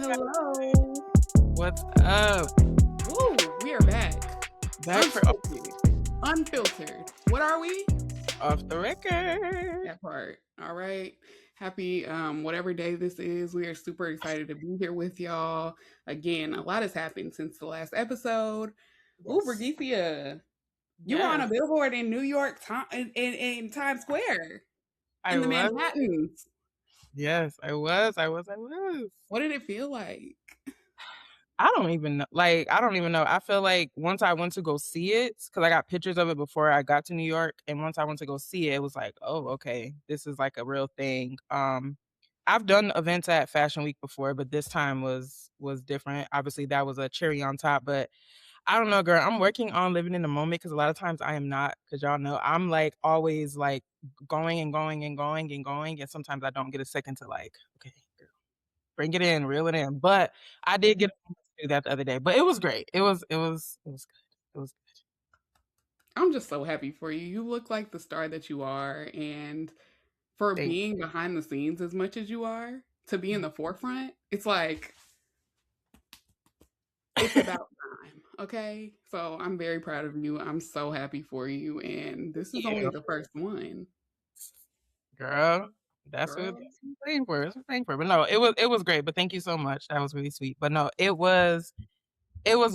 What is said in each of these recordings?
Hello. What's up? Woo, we are back. Back for Unfiltered. What are we? off the record. That part. All right. Happy whatever day this is. We are super excited to be here with y'all. Again, a lot has happened since the last episode. Ooh, Yes. Brigithia, you were on a Yes. billboard in New York in Times Square I in the was. Manhattans. Yes, I was. What did it feel like? I don't even know. I don't even know. I feel like once I went to go see it, because I got pictures of it before I got to New York, and once I went to go see it, it was like, oh, okay, this is like a real thing. I've done events at Fashion Week before, but this time was different. Obviously, that was a cherry on top, but I don't know, girl. I'm working on living in the moment because a lot of times I am not, because y'all know I'm like always like going and going and going and going, and sometimes I don't get a second to like, okay, girl, bring it in, reel it in. But I did get a moment to do that the other day. But it was great. It was good. It was I'm just so happy for you. You look like the star that you are, and for good. being behind the scenes as much as you are, to be in the forefront, it's like it's about time. Okay. So I'm very proud of you. I'm so happy for you. And this is Thank only you, the first one. girl. That's Girl. what I'm praying for. That's what I'm praying for. But no, it was great. But thank you so much. That was really sweet. But no, it was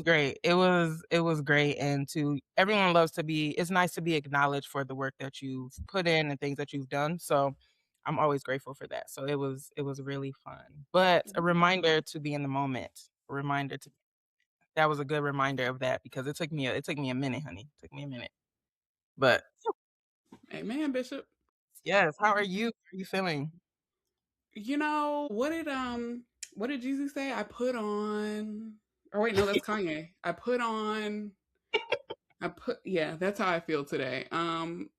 great. It was great, and to everyone loves to be. It's nice to be acknowledged for the work that you've put in and things that you've done. So I'm always grateful for that. So it was really fun, but a reminder to be in the moment. A reminder to that was a good reminder of that because it took me a minute, honey. It took me a minute, but Amen, Bishop. yes. How are you? How are you feeling? You know, what did Jesus say? I put on or wait, no, that's Kanye. Yeah, that's how I feel today.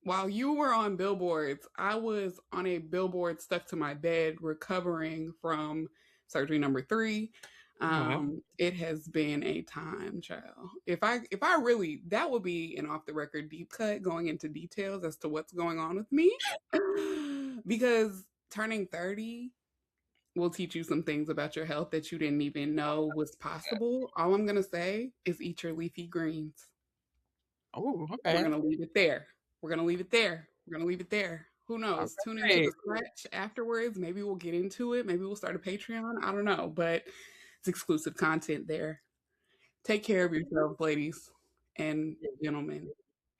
While you were on billboards, I was on a billboard stuck to my bed recovering from surgery number 3. Oh, It has been a time, child. If I really, that would be an off the record deep cut going into details as to what's going on with me. Because turning 30 will teach you some things about your health that you didn't even know was possible. All I'm gonna say is eat your leafy greens. oh, We're okay. gonna leave it there. We're gonna leave it there. We're gonna leave it there. Who All knows? Tune into right. the scratch afterwards. Maybe we'll get into it. Maybe we'll start a Patreon. I don't know, but it's exclusive content there. Take care of yourselves, ladies and gentlemen.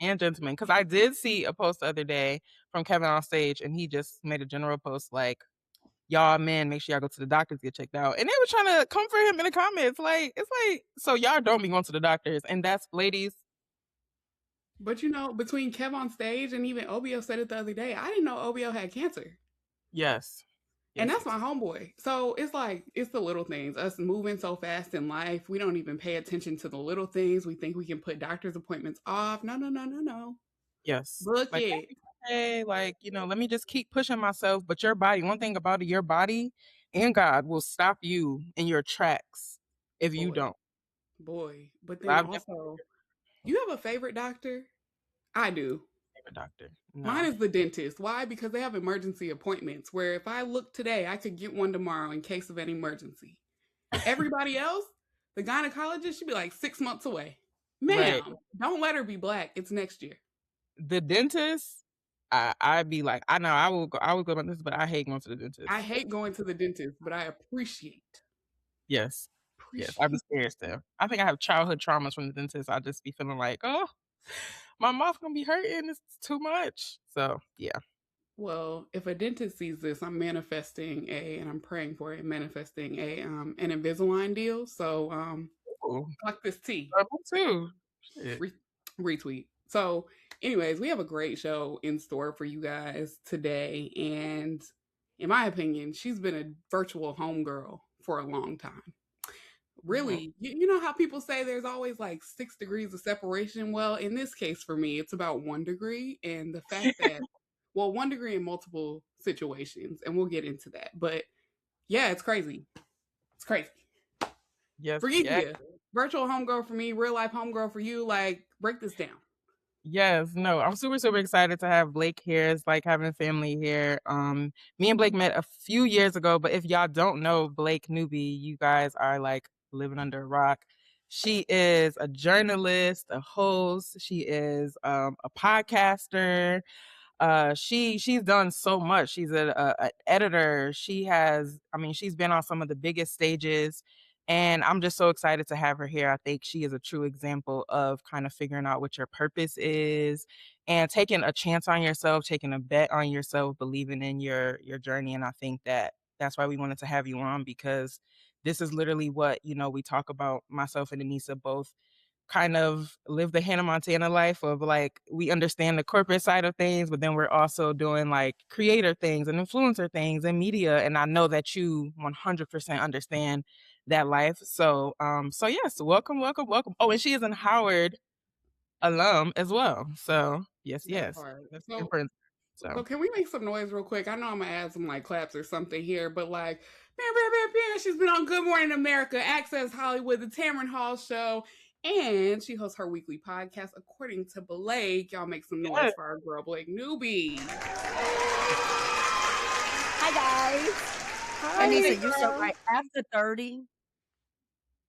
And gentlemen, because I did see a post the other day from Kevin on stage, and he just made a general post like, "Y'all, men, make sure y'all go to the doctors get checked out." And they were trying to comfort him in the comments, like it's like, so y'all don't be going to the doctors, and that's ladies. But you know, between Kev on stage and even OBO said it the other day, I didn't know OBO had cancer. Yes, And yes, that's yes. my homeboy. So it's like, it's the little things. Us moving so fast in life, we don't even pay attention to the little things. We think we can put doctor's appointments off. No, no, no, no, no. Yes. Book Like, it. hey, like, let me just keep pushing myself. But your body, one thing about it, your body and God will stop you in your tracks if you Boy, don't. boy. But then I've never also, you have a favorite doctor? I do. been a doctor. Mine No. is the dentist. Why? Because they have emergency appointments where if I look today, I could get one tomorrow in case of an emergency. Everybody else, the gynecologist should be like 6 months away. Right. Ma'am, don't let her be black. It's next year. The dentist, I'd be like, I know I would go to the dentist, but I hate going to the I dentist. hate going to the dentist, but I Yes. Yes. I'd be appreciate. scared still. I think I have childhood traumas from the dentist. I just be feeling like, oh, my mouth gonna be hurting. It's too much. So yeah. Well, if a dentist sees this, I'm manifesting and I'm praying for it, manifesting an Invisalign deal. So Ooh, like this tea. me too. Shit. Re- Retweet. So, anyways, we have a great show in store for you guys today. And in my opinion, she's been a virtual homegirl for a long time. Mhm. Really, you know how people say there's always like 6 degrees of separation? Well, in this case, for me, it's about 1 degree. And the fact that, well, 1 degree in multiple situations. And we'll get into that. But yeah, it's crazy. It's crazy. Yes, Forget yeah. you. Virtual homegirl for me, real life homegirl for you. Like, break this down. Yes, no, I'm super, super excited to have Blake here. It's like having family here. Me and Blake met a few years ago, but if y'all don't know Blake Newby, you guys are like living under a rock. She is a journalist, a host. She is a podcaster. She's done so much. She's a editor. She has, I mean, she's been on some of the biggest stages, and I'm just so excited to have her here. I think she is a true example of kind of figuring out what your purpose is and taking a chance on yourself, taking a bet on yourself, believing in your journey. And I think that that's why we wanted to have you on, because this is literally what, we talk about. Myself and Anissa both kind of live the Hannah Montana life of, like, we understand the corporate side of things, but then we're also doing, like, creator things and influencer things and media, and I know that you 100% understand that life. So yes, welcome, welcome, welcome. Oh, and she is an Howard alum as well. So, yes, That yes. part. That's So super. So, So can we make some noise real quick? I know I'm gonna add some like claps or something here, but like, bam, bam, bam, bam. She's been on Good Morning America, Access Hollywood, the Tamron Hall Show, and she hosts her weekly podcast. According to Blake, y'all make some noise yes, for our girl Blake Newby. Hi guys. Hey, hi. Anissa, you're so girl. right. After 30,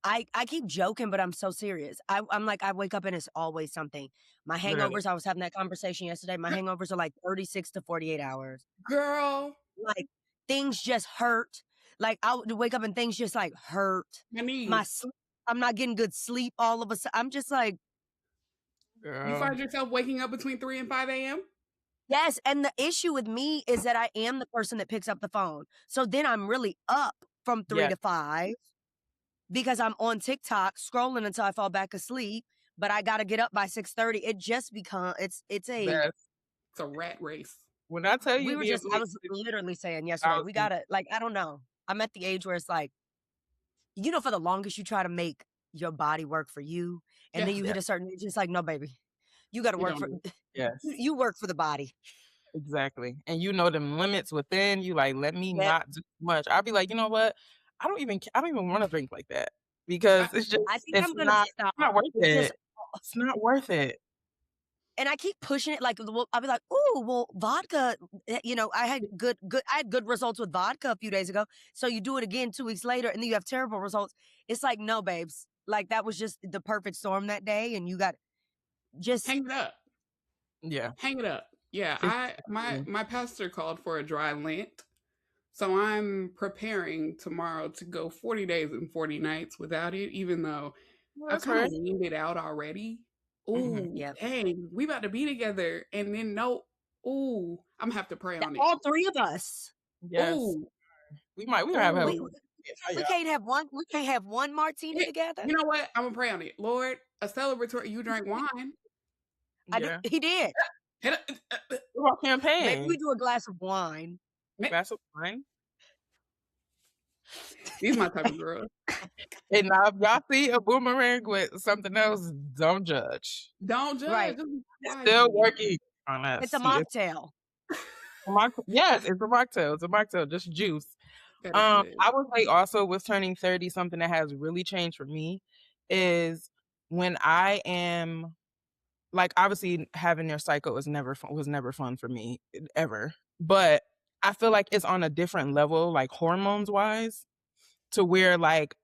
I keep joking, but I'm so serious. I'm like, I wake up and it's always something. My Literally. hangovers, I was having that conversation yesterday. My hangovers are like 36 to 48 hours. Girl, Like things just hurt. Like I would wake up and things just like hurt. my My knees. sleep, I'm not getting good sleep all of a sudden. I'm just like, You Girl. find yourself waking up between 3 and 5 a.m.? yes. And the issue with me is that I am the person that picks up the phone. So then I'm really up from 3 Yes, to 5. Because I'm on TikTok scrolling until I fall back asleep, but I gotta get up by 6:30. It just become it's a that's It's a rat race. when I tell we you were being just I late was literally saying I yesterday, was we gotta like, I don't know. I'm at the age where it's like, for the longest you try to make your body work for you, and then Yeah, you yeah, hit a certain age, it's like, no, baby, you gotta you work don't for do it. yes. you work for the body. Exactly, and you know them limits within, you like, "Let me Yep. not do much." I'll be like, "You know what? I don't even wanna drink like that," I, because I think I'm gonna not stop. worth It's just it. It's not worth it. and I keep pushing it like, well, I'll be like, "Ooh, well, vodka, I had good results with vodka a few days ago." So you do it again 2 weeks later and then you have terrible results. It's like, "No, babes. Like that was just the perfect storm that day and you got just hang it up. Yeah, Hang it up. Yeah, it's I my pastor called for a dry Lent. So I'm preparing tomorrow to go 40 days and 40 nights without it, even though well, I've that's kind of right. weaned it out already. Mhm. Ooh, yeah. dang, we about to be together. And then no, ooh, I'm gonna have to pray on it. All 3 of us. Yes. Ooh, We might have We ooh. we can't have one martini together. You know what? I'm gonna pray on it. Lord, a celebratory, you drank wine. Yeah. He did. What about Maybe we champagne? do a glass of wine. Glass of wine? These my type of girls. And now if y'all see a boomerang with something else, don't judge. Don't judge, Right. just It's still wisely. working on It's us. a mocktail. Yes, it's a mocktail. It's a mocktail, just juice. That is good. I would say also with turning 30, something that has really changed for me is when I am like, obviously having your cycle was never fun for me ever. But I feel like it's on a different level, like hormones wise, to where like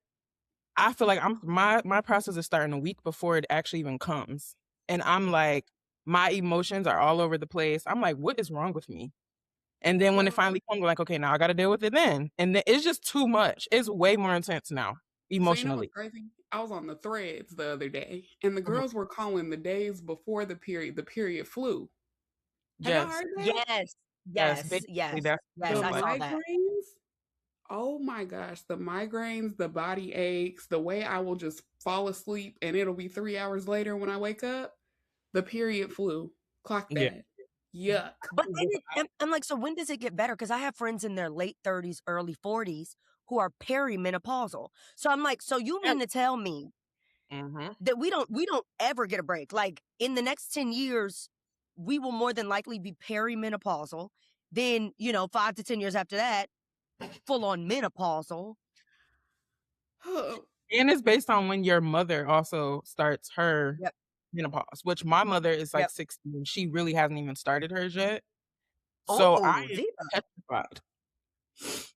I feel like my process is starting a week before it actually even comes. And I'm like, my emotions are all over the place. I'm like, what is wrong with me? And then when it Well, finally comes, we're like, okay, now I gotta deal with it then. And then it's just too much. It's way more intense now, so you know what's emotionally. crazy? I was on the threads the other day, and the Mhm. girls were calling the days before the period flu. Have y'all Yes. heard that? Yes. Yes. Yes. Basically, Yes. that's what it Yes. The feels I like. saw that. migraines? Oh my gosh, the migraines, the body aches, the way I will just fall asleep and it'll be 3 hours later when I wake up. The period flu. Clock Yeah. that. Yuck. But then I'm like, so when does it get better? Because I have friends in their late 30s, early 40s who are perimenopausal. So I'm like, so you Yeah. mean to tell me Mhm. that we don't ever get a break? Like in the next 10 years, we will more than likely be perimenopausal. Then, 5 to 10 years after that, full on menopausal. Oh, And it's based on when your mother also starts her Yep. menopause, which my mother is like Yep. 60 and she really hasn't even started hers yet. So I Oh, am Diva. petrified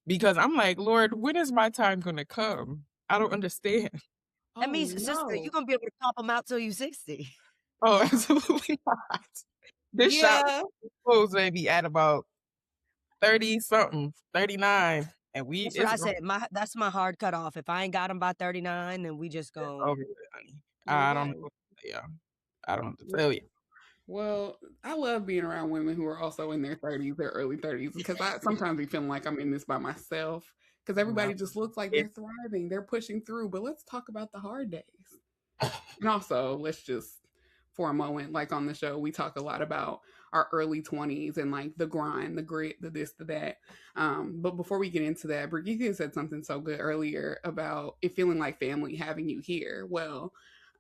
because I'm like, Lord, when is my time gonna come? I don't understand. That Oh means, sister, you're no. gonna be able to pop them out till you 60. Oh, absolutely not. This shop Yeah. closed maybe at about 30 something, 39, and That's what it's I said. That's my hard cutoff. If I ain't got them by 39, then we just go. over there, honey. I don't know Okay. what to tell you. I don't know what to tell you. Well, I love being around women who are also in their 30s, their early 30s, because I sometimes be feeling like I'm in this by myself because No. everybody just looks like It they're thriving, they're pushing through. But let's talk about the hard days. And also, let's just for a moment, like on the show, we talk a lot about our early 20s and like the grind, the grit, the this, the that. But before we get into that, Brigitte said something so good earlier about it feeling like family having you here. Well,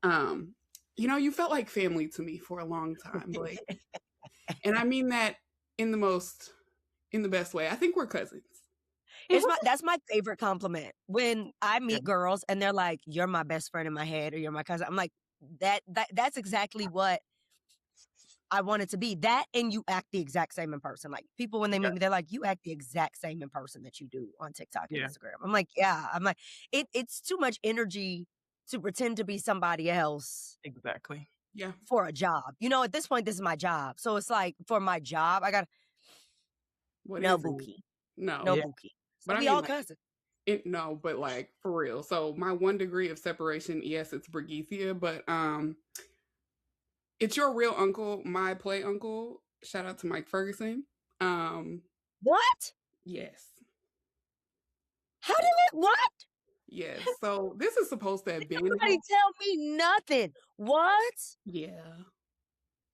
um, you felt like family to me for a long time, Blake. And I mean that in in the best way. I think we're cousins. That's my favorite compliment. When I yeah, meet girls and they're like, "You're my best friend in my head," or "You're my cousin," I'm like, that's exactly what I want it to be. That and you act the exact same in person. Like people when they yeah, meet me, they're like, "You act the exact same in person that you do on TikTok and yeah, Instagram." I'm like, "Yeah." I'm like, it's too much energy to pretend to be somebody else exactly. Yeah. for a job. At this point, this is my job. So it's like for my job, I got What no is it? Buki. No No. Yeah. Buki. So But I we mean all like cousins. no, but like for real. So my 1 degree of separation, yes, it's Brigitte, but it's your real uncle, my play uncle. Shout out to Mike Ferguson. Um, What? yes. How did it what? Yes. So this is supposed to have been Nobody tell me nothing. What? yeah.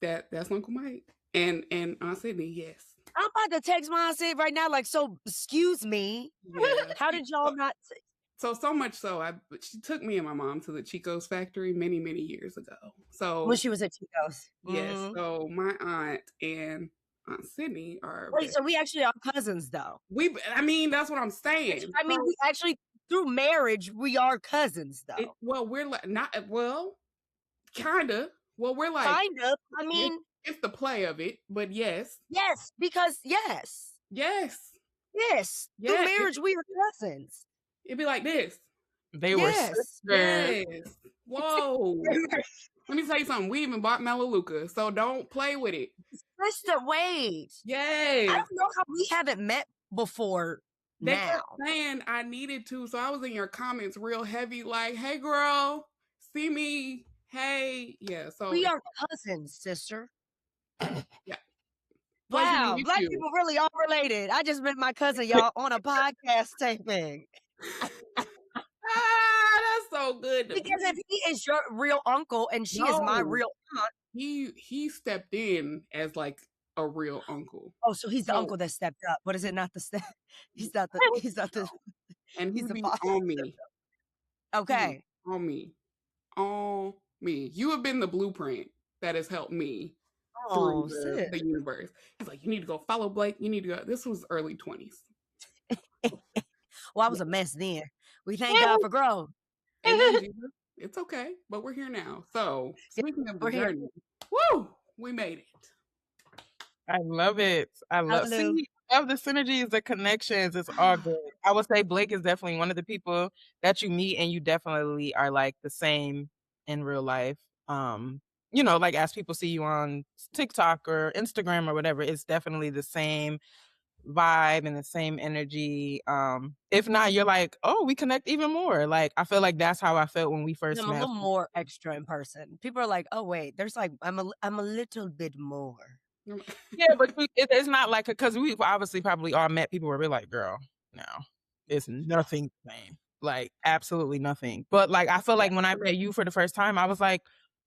That's Uncle Mike. And Aunt Sydney, yes. I'm about to text my aunt right now, like, so excuse me. Yeah. How did y'all not So much so she took me and my mom to the Chico's factory many, many years ago. when So she was at Chico's? yes, Mhm. so my aunt and Aunt Sydney are Wait, best. so we actually are cousins though. I mean, that's what I'm Which saying. I mean, we actually through marriage, we are cousins though. We're like not well, kinda. Well, we're like Kind of. I it's, mean, it's the play of it, but yes, yes, because yes. yes, Yes. Through yeah. marriage, we are cousins. It'd be like this. They were Yes. sisters. Yes. Whoa. Let me tell you something. We even bought Melaleuca, so don't play with it. Sister, wait. I Yes. don't know how we haven't met before They kept now. saying I needed to, so I was in your comments real heavy, like, "Hey, girl, see me? Hey, yeah." So We are cousins, sister. yeah, pleasure to Wow, meet black you. people really are related. I just met my cousin, y'all, on a podcast taping. That's so good to Because me. if he is your real uncle and she is my No, real aunt, he stepped in as like a real uncle. oh, so he's the So uncle that stepped up. What is it? Not the step. He's not the, and he's he the be father. on me. He be Okay. on me. On me. You have been the blueprint that has helped me through Oh, sis. the universe. He's like, you need to go follow Blake. You need to go. This was early 20s. Well, I Yeah. was a mess then. We thank God for growth. Amen, Jesus. It's okay, but we're here now. So Yeah, speaking of the we're here. journey, woo, we made it. I love it. I love Hallelujah. see of the synergies, the connections, it's all good. I would say Blake is definitely one of the people that you meet and you definitely are like the same in real life. Like as people see you on TikTok or Instagram or whatever, it's definitely the same vibe and the same energy. If not, you're like, oh, we connect even more. Like I feel like that's how I felt when we And first I'm a met. little more extra in person. People are like, "Oh wait, there's like I'm a little bit more." Yeah, but it's not like because we've obviously probably all met people where we're like, girl, no, it's nothing the same. Like absolutely nothing. But like I feel Yeah, like when I met you for the first time, I was like,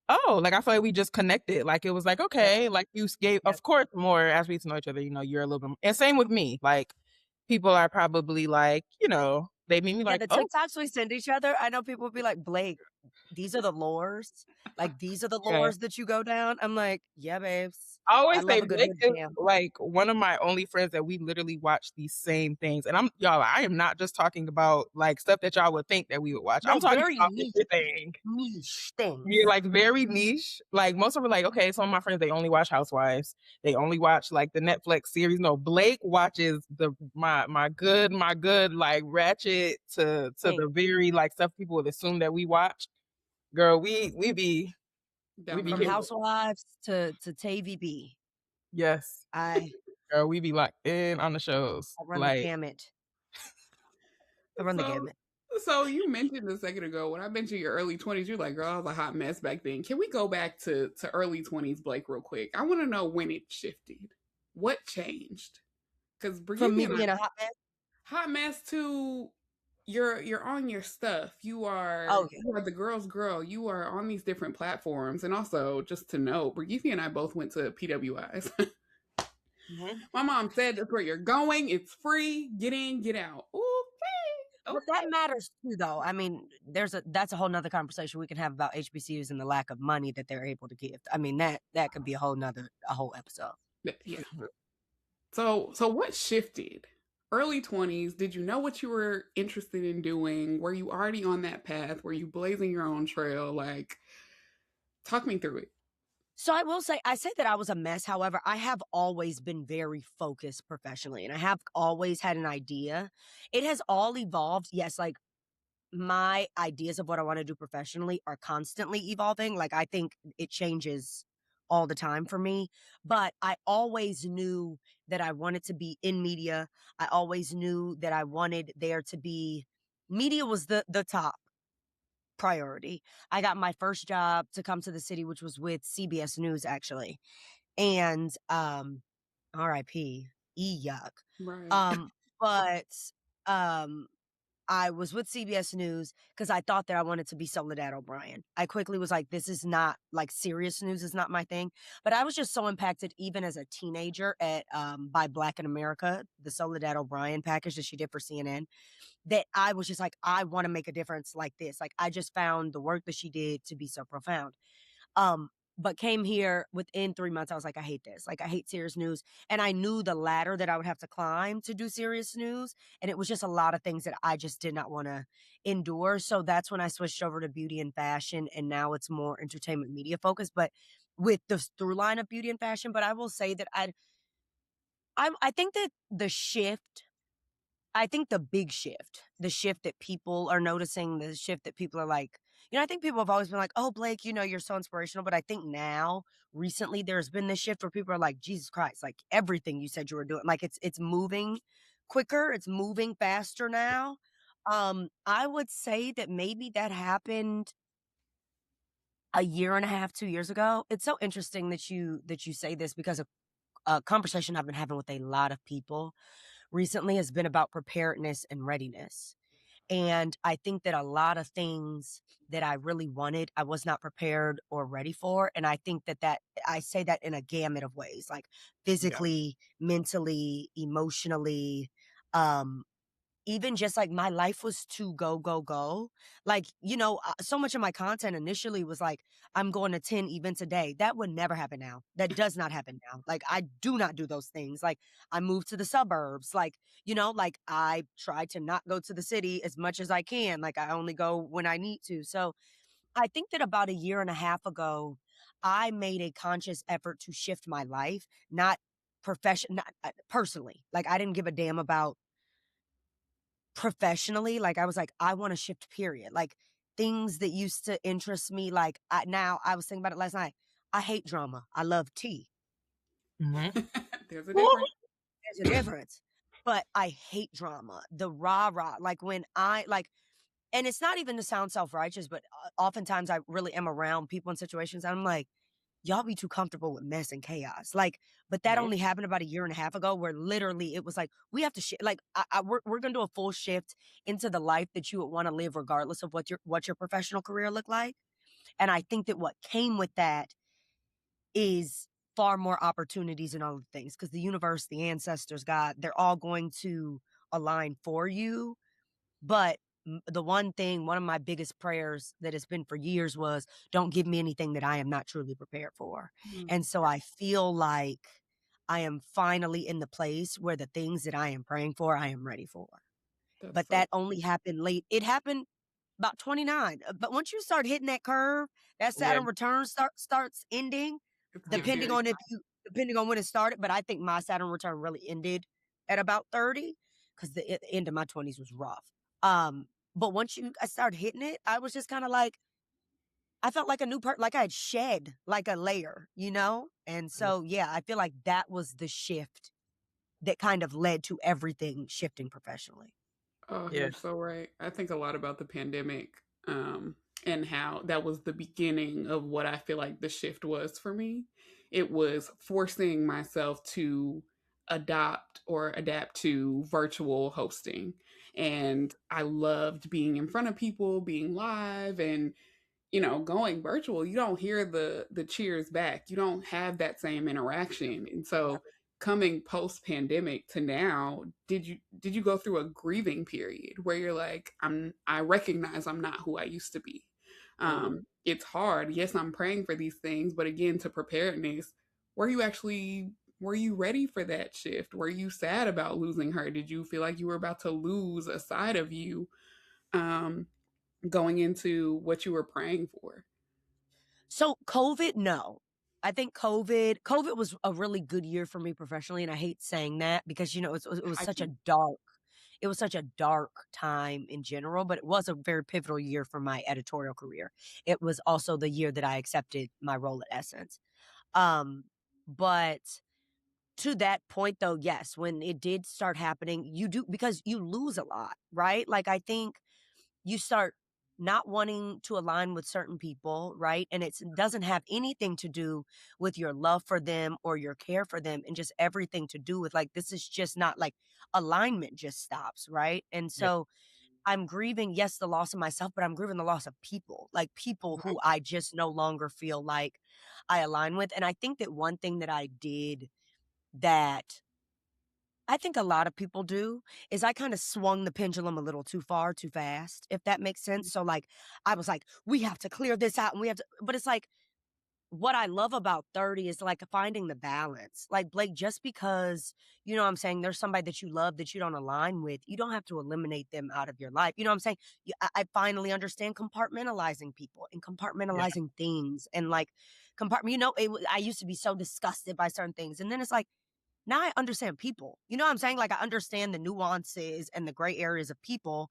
oh, like I feel like we just connected. Like it was like, yep, okay, like you gave yep. of course more as we get to know each other, you're a little bit more. And same with me. Like people are probably like, they meet me Yeah, like, the oh TikToks we send each other, I know people will be like, "Blake, these are the lures. Like these are the yeah. lures that you go down." I'm like, "Yeah, babes." I I always say love a good Blake hood is, jam. like, one of my only friends that we literally watch these same things, and y'all, I am not just talking about, like, stuff that y'all would think that we would watch. I'm No, talking very about niche, everything. niche Yeah, things. like, very niche. Like, most of them are like, okay, some of my friends, they only watch Housewives. They only watch, like, the Netflix series. No, Blake watches my good, like, ratchet to Hey, the very, like, stuff people would assume that we watch. Girl, we Down the be from hitting middle. Housewives to TVB. yes. I Girl, we be locked in on the shows. I run the Like, gamut. I run the So, gamut. so you mentioned a second ago when I mentioned your early 20s, you're like, girl, I was a hot mess back then. Can we go back to early 20s, Blake, real quick? I want to know when it shifted. What changed? Because From Brigitte me and I, being a hot mess. hot mess to you're on your stuff. Oh yeah. You are the girl's girl. You are on these different platforms. And also, just to note, Brigitte and I both went to PWIs. Mhm. My mom said that's where you're going. It's free. Get in, get out. Okay. But that matters too, though. I mean, that's a whole nother conversation we can have about HBCUs and the lack of money that they're able to give. I mean, that could be a whole episode. Yeah. So what shifted? Early 20s, did you know what you were interested in doing? Were you already on that path? Were you blazing your own trail? Like, talk me through it. So I say that I was a mess. However, I have always been very focused professionally, and I have always had an idea. It has all evolved. Yes, like my ideas of what I want to do professionally are constantly evolving. Like I think it changes all the time for me, but I always knew that I wanted to be in media. I always knew that I wanted there to be media was the top priority. I got my first job to come to the city, which was with CBS News actually. And RIP, yuck. Right. Um, but um I was with CBS News because I thought that I wanted to be Soledad O'Brien. I quickly was like, this is not like serious news is not my thing. But I was just so impacted even as a teenager at by Black in America, the Soledad O'Brien package that she did for CNN, that I was just like, I want to make a difference like this. Like I just found the work that she did to be so profound. Um, but came here within 3 months. I was like, I hate this. Like, I hate serious news. And I knew the ladder that I would have to climb to do serious news. And it was just a lot of things that I just did not want to endure. So that's when I switched over to beauty and fashion. And now it's more entertainment media focused, but with the through line of beauty and fashion. But I will say that I think that the shift I think the shift that people are noticing, the shift that people are like, I think people have always been like, oh, Blake, you're so inspirational. But I think now, recently, there's been this shift where people are like, Jesus Christ, like everything you said you were doing, like it's moving quicker, it's moving faster now. I would say that maybe that happened a year and a half, 2 years ago. It's so interesting that you say this because of a conversation I've been having with a lot of people recently has been about preparedness and readiness. And I think that a lot of things that I really wanted, I was not prepared or ready for. And I think that I say that in a gamut of ways, like yeah. physically, mentally, emotionally, um, even just like my life was too go, go, go. Like, so much of my content initially was like, I'm going to 10 events a day. That would never happen now. That does not happen now. Like, I do not do those things. Like, I moved to the suburbs. Like, like I try to not go to the city as much as I can. Like, I only go when I need to. So I think that about a year and a half ago, I made a conscious effort to shift my life, not not personally. Like, I didn't give a damn about professionally. Like I was like, I want to shift, period. Like things that used to interest me, like now I was thinking about it last night. I hate drama. I love tea. Mhm. There's a difference. There's a difference. But I hate drama. The rah-rah. Like when I like, and it's not even to sound self-righteous, but oftentimes I really am around people in situations. I'm like, y'all be too comfortable with mess and chaos. Like, but that Nope. only happened about a year and a half ago where literally it was like, we have to like, we're going to do a full shift into the life that you would want to live regardless of what your professional career looked like. And I think that what came with that is far more opportunities and all the things because the universe, the ancestors, God, they're all going to align for you. But the one thing, one of my biggest prayers that has been for years was, don't give me anything that I am not truly prepared for. Mm, And so I feel like I am finally in the place where the things that I am praying for, I am ready for. that's But so that only happened late. It happened about 29. But once you start hitting that curve, that Yeah. Saturn return starts ending, it's getting Mhm. depending very on if you depending on when it started. But I think my Saturn return really ended at about 30 because the end of my 20s was rough. But once I started hitting it, I was just kind of like, I felt like a new person, like I had shed like a layer, you know? And so, yeah, I feel like that was the shift that kind of led to everything shifting professionally. Oh, Yeah. you're so right. I think a lot about the pandemic, and how that was the beginning of what I feel like the shift was for me. It was forcing myself to adopt or adapt to virtual hosting. And I loved being in front of people, being live, and going virtual, you don't hear the cheers back. You don't have that same interaction. And so coming post pandemic to now, did you go through a grieving period where you're like, I recognize I'm not who I used to be. It's hard. Yes, I'm praying for these things, but again, to preparedness, were you ready for that shift? Were you sad about losing her? Did you feel like you were about to lose a side of you? Um, Going into what you were praying for. So COVID, no. I think COVID was a really good year for me professionally, and I hate saying that because it was I such a can dark time in general, but it was a very pivotal year for my editorial career. It was also the year that I accepted my role at Essence. Um, but to that point though, yes, when it did start happening, you do because you lose a lot, right? Like I think you start not wanting to align with certain people, right? And it doesn't have anything to do with your love for them or your care for them, and just everything to do with like, this is just not like alignment just stops, right? And Yeah. so I'm grieving, yes, the loss of myself, but I'm grieving the loss of people, like people Right. who I just no longer feel like I align with. And I think that one thing that I did that I think a lot of people do is I kind of swung the pendulum a little too far, too fast, if that makes sense. So like I was like, we have to clear this out and we have to, but it's like what I love about 30 is like finding the balance. Like Blake, just because, what I'm saying, there's somebody that you love that you don't align with, you don't have to eliminate them out of your life. You know what I'm saying? I finally understand compartmentalizing people and Yeah. compartmentalizing things and like I used to be so disgusted by certain things. And then it's like, now I understand people. You know what I'm saying? Like I understand the nuances and the gray areas of people.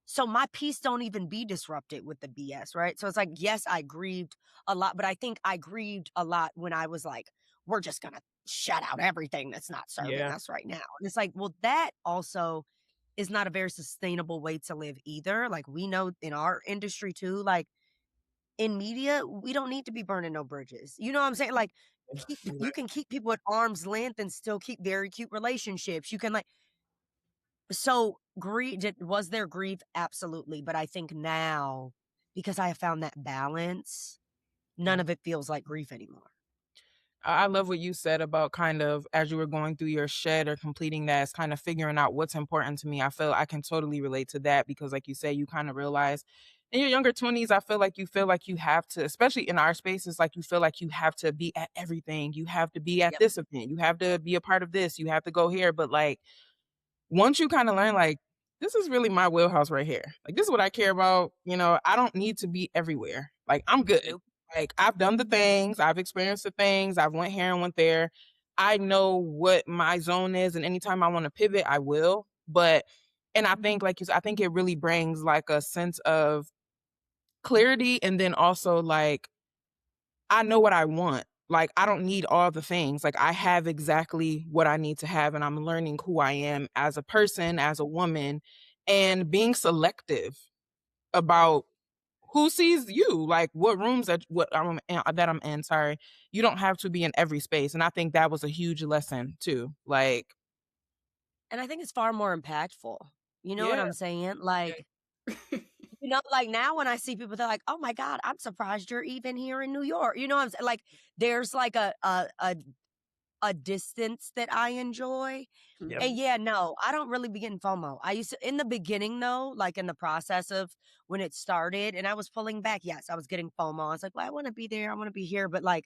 So my peace don't even be disrupted with the BS, right? So it's like, yes, I grieved a lot, but I think I grieved a lot when I was like, we're just gonna shut out everything that's not serving Yeah. us right now. And it's like, well, that also is not a very sustainable way to live either. Like we know in our industry too, like in media, we don't need to be burning no bridges. You know what I'm saying? Like You're you right. can keep people at arm's length and still keep very cute relationships. You can like so grief was there grief? Absolutely. But I think now, because I have found that balance, none Yeah. of it feels like grief anymore. I love what you said about kind of as you were going through your shed or completing that, it's kind of figuring out what's important to me. I feel I can totally relate to that because, like you say, you kind of realize in your younger 20s, I feel like you have to, especially in our spaces, like you feel like you have to be at everything. You have to be at Yep. this event. You have to be a part of this. You have to go here. But like once you kind of learn, like, this is really my wheelhouse right here. Like, this is what I care about. I don't need to be everywhere. Like, I'm good. Nope. Like, I've done the things, I've experienced the things, I've went here and went there. I know what my zone is, and anytime I want to pivot, I will. But, and I think, like you said, I think it really brings like a sense of clarity, and then also like I know what I want. Like, I don't need all the things. Like, I have exactly what I need to have, and I'm learning who I am as a person, as a woman, and being selective about who sees you, like what rooms that I'm in. Sorry, you don't have to be in every space, and I think that was a huge lesson too. Like, And I think it's far more impactful. You know what yeah, I'm saying? Yeah. Like, like now when I see people, they're like, oh my God, I'm surprised you're even here in New York. You know what I'm saying? Like, there's like a a distance that I enjoy. Yep. And yeah, no, I don't really be getting FOMO. I used to, in the beginning though, like in the process of when it started and I was pulling back, yes, I was getting FOMO. I was like, well, I want to be there. I want to be here. But like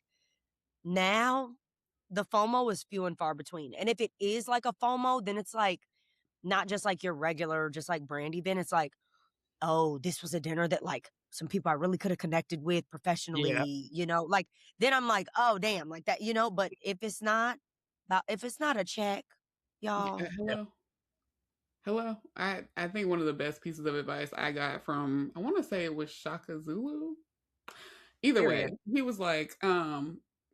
now the FOMO is few and far between. And if it is like a FOMO, then it's like not just like your regular, just like brand event. It's like, oh, this was a dinner that like some people I really could have connected with Yeah. professionally, like then I'm like, oh damn, like that, but if it's not a check, Yeah, y'all, Yep. hello. I think one of the best pieces of advice I got from, I want to say it was Shaka Zulu. Either way, period. he was like,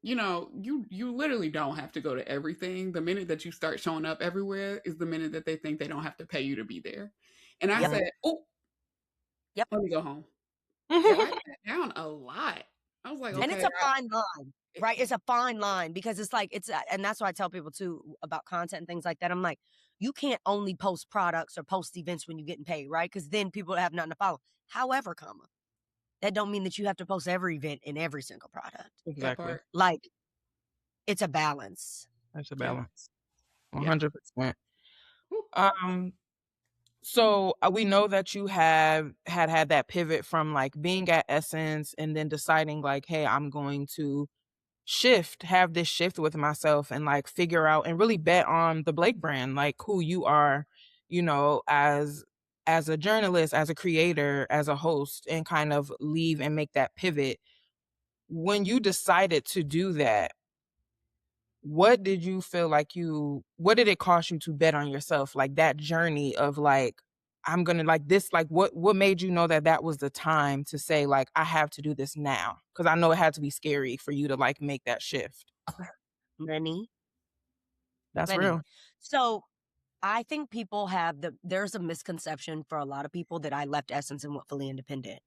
you literally don't have to go to everything. The minute that you start showing up everywhere is the minute that they think they don't have to pay you to be there. And I Yep. said, oh, Yep. let me go home. And I sat down a lot. I was like, And okay, it's a fine line, right? It's a fine line because it's like and that's why I tell people too about content and things like that. I'm like, you can't only post products or post events when you're getting paid, right? Because then people have nothing to follow. However, that don't mean that you have to post every event in every single product. that Exactly. part. Like, it's a balance. That's a Yeah. balance. Yeah. 100%. So we know that you have had that pivot from like being at Essence and then deciding like, hey, I'm going to have this shift with myself and like figure out and really bet on the Blake brand, like who you are, as a journalist, as a creator, as a host, and kind of leave and make that pivot. When you decided to do that, what did you feel like what did it cost you to bet on yourself? Like that journey of like, I'm gonna like this, like what made you know that that was the time to say like, I have to do this now? Because I know it had to be scary for you to like make that shift. Many, That's many. real. So I think people there's a misconception for a lot of people that I left Essence and went fully independent.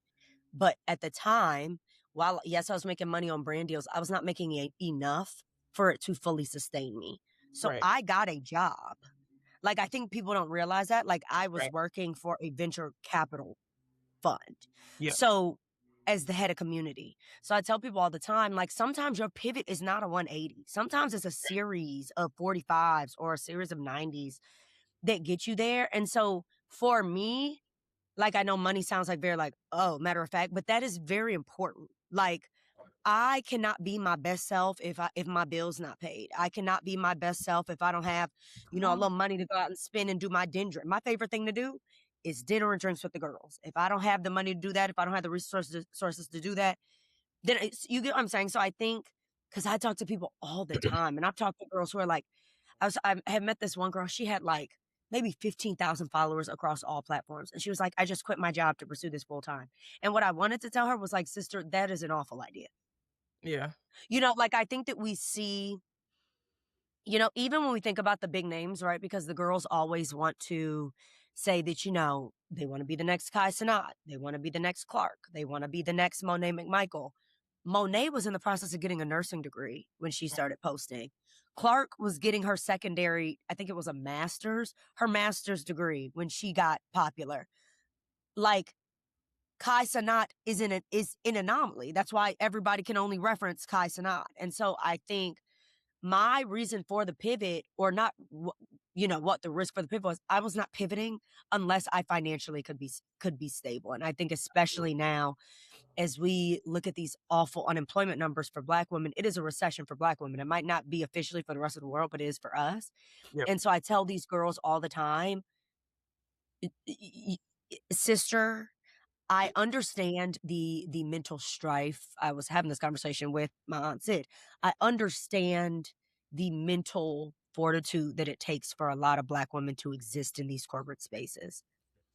But at the time, while yes, I was making money on brand deals, I was not making enough for it to fully sustain me. So Right. I got a job. Like, I think people don't realize that. Like, I was Right. working for a venture capital fund. Yeah. So, as the head of community. So, I tell people all the time, like, sometimes your pivot is not a 180. Sometimes it's a series of 45s or a series of 90s that get you there. And so, for me, like, I know money sounds like very like, oh, matter of fact, but that is very important. Like, I cannot be my best self if my bill's not paid. I cannot be my best self if I don't have, Come a on. little money to go out and spend and do my dinner. My favorite thing to do is dinner and drinks with the girls. If I don't have the money to do that, if I don't have the resources to do that, then you get what I'm saying. So I think because I talk to people all the time, and I've talked to girls who are like, I have met this one girl. She had like maybe 15,000 followers across all platforms, and she was like, I just quit my job to pursue this full time. And what I wanted to tell her was like, sister, that is an awful idea. Yeah. Like I think that we see, even when we think about the big names, right? Because the girls always want to say that, they want to be the next Kai Cenat. They want to be the next Clark. They want to be the next Monet McMichael. Monet was in the process of getting a nursing degree when she started posting. Clark was getting her secondary, I think it was her master's degree when she got popular. Like, Kai Cenat is an anomaly. That's why everybody can only reference Kai Cenat. And so I think my reason for the pivot, or not, what the risk for the pivot was, I was not pivoting unless I financially could be stable. And I think especially now, as we look at these awful unemployment numbers for Black women, it is a recession for Black women. It might not be officially for the rest of the world, but it is for us. Yep. And so I tell these girls all the time, sister, I understand the mental strife. I was having this conversation with my aunt Sid. I understand the mental fortitude that it takes for a lot of Black women to exist in these corporate spaces.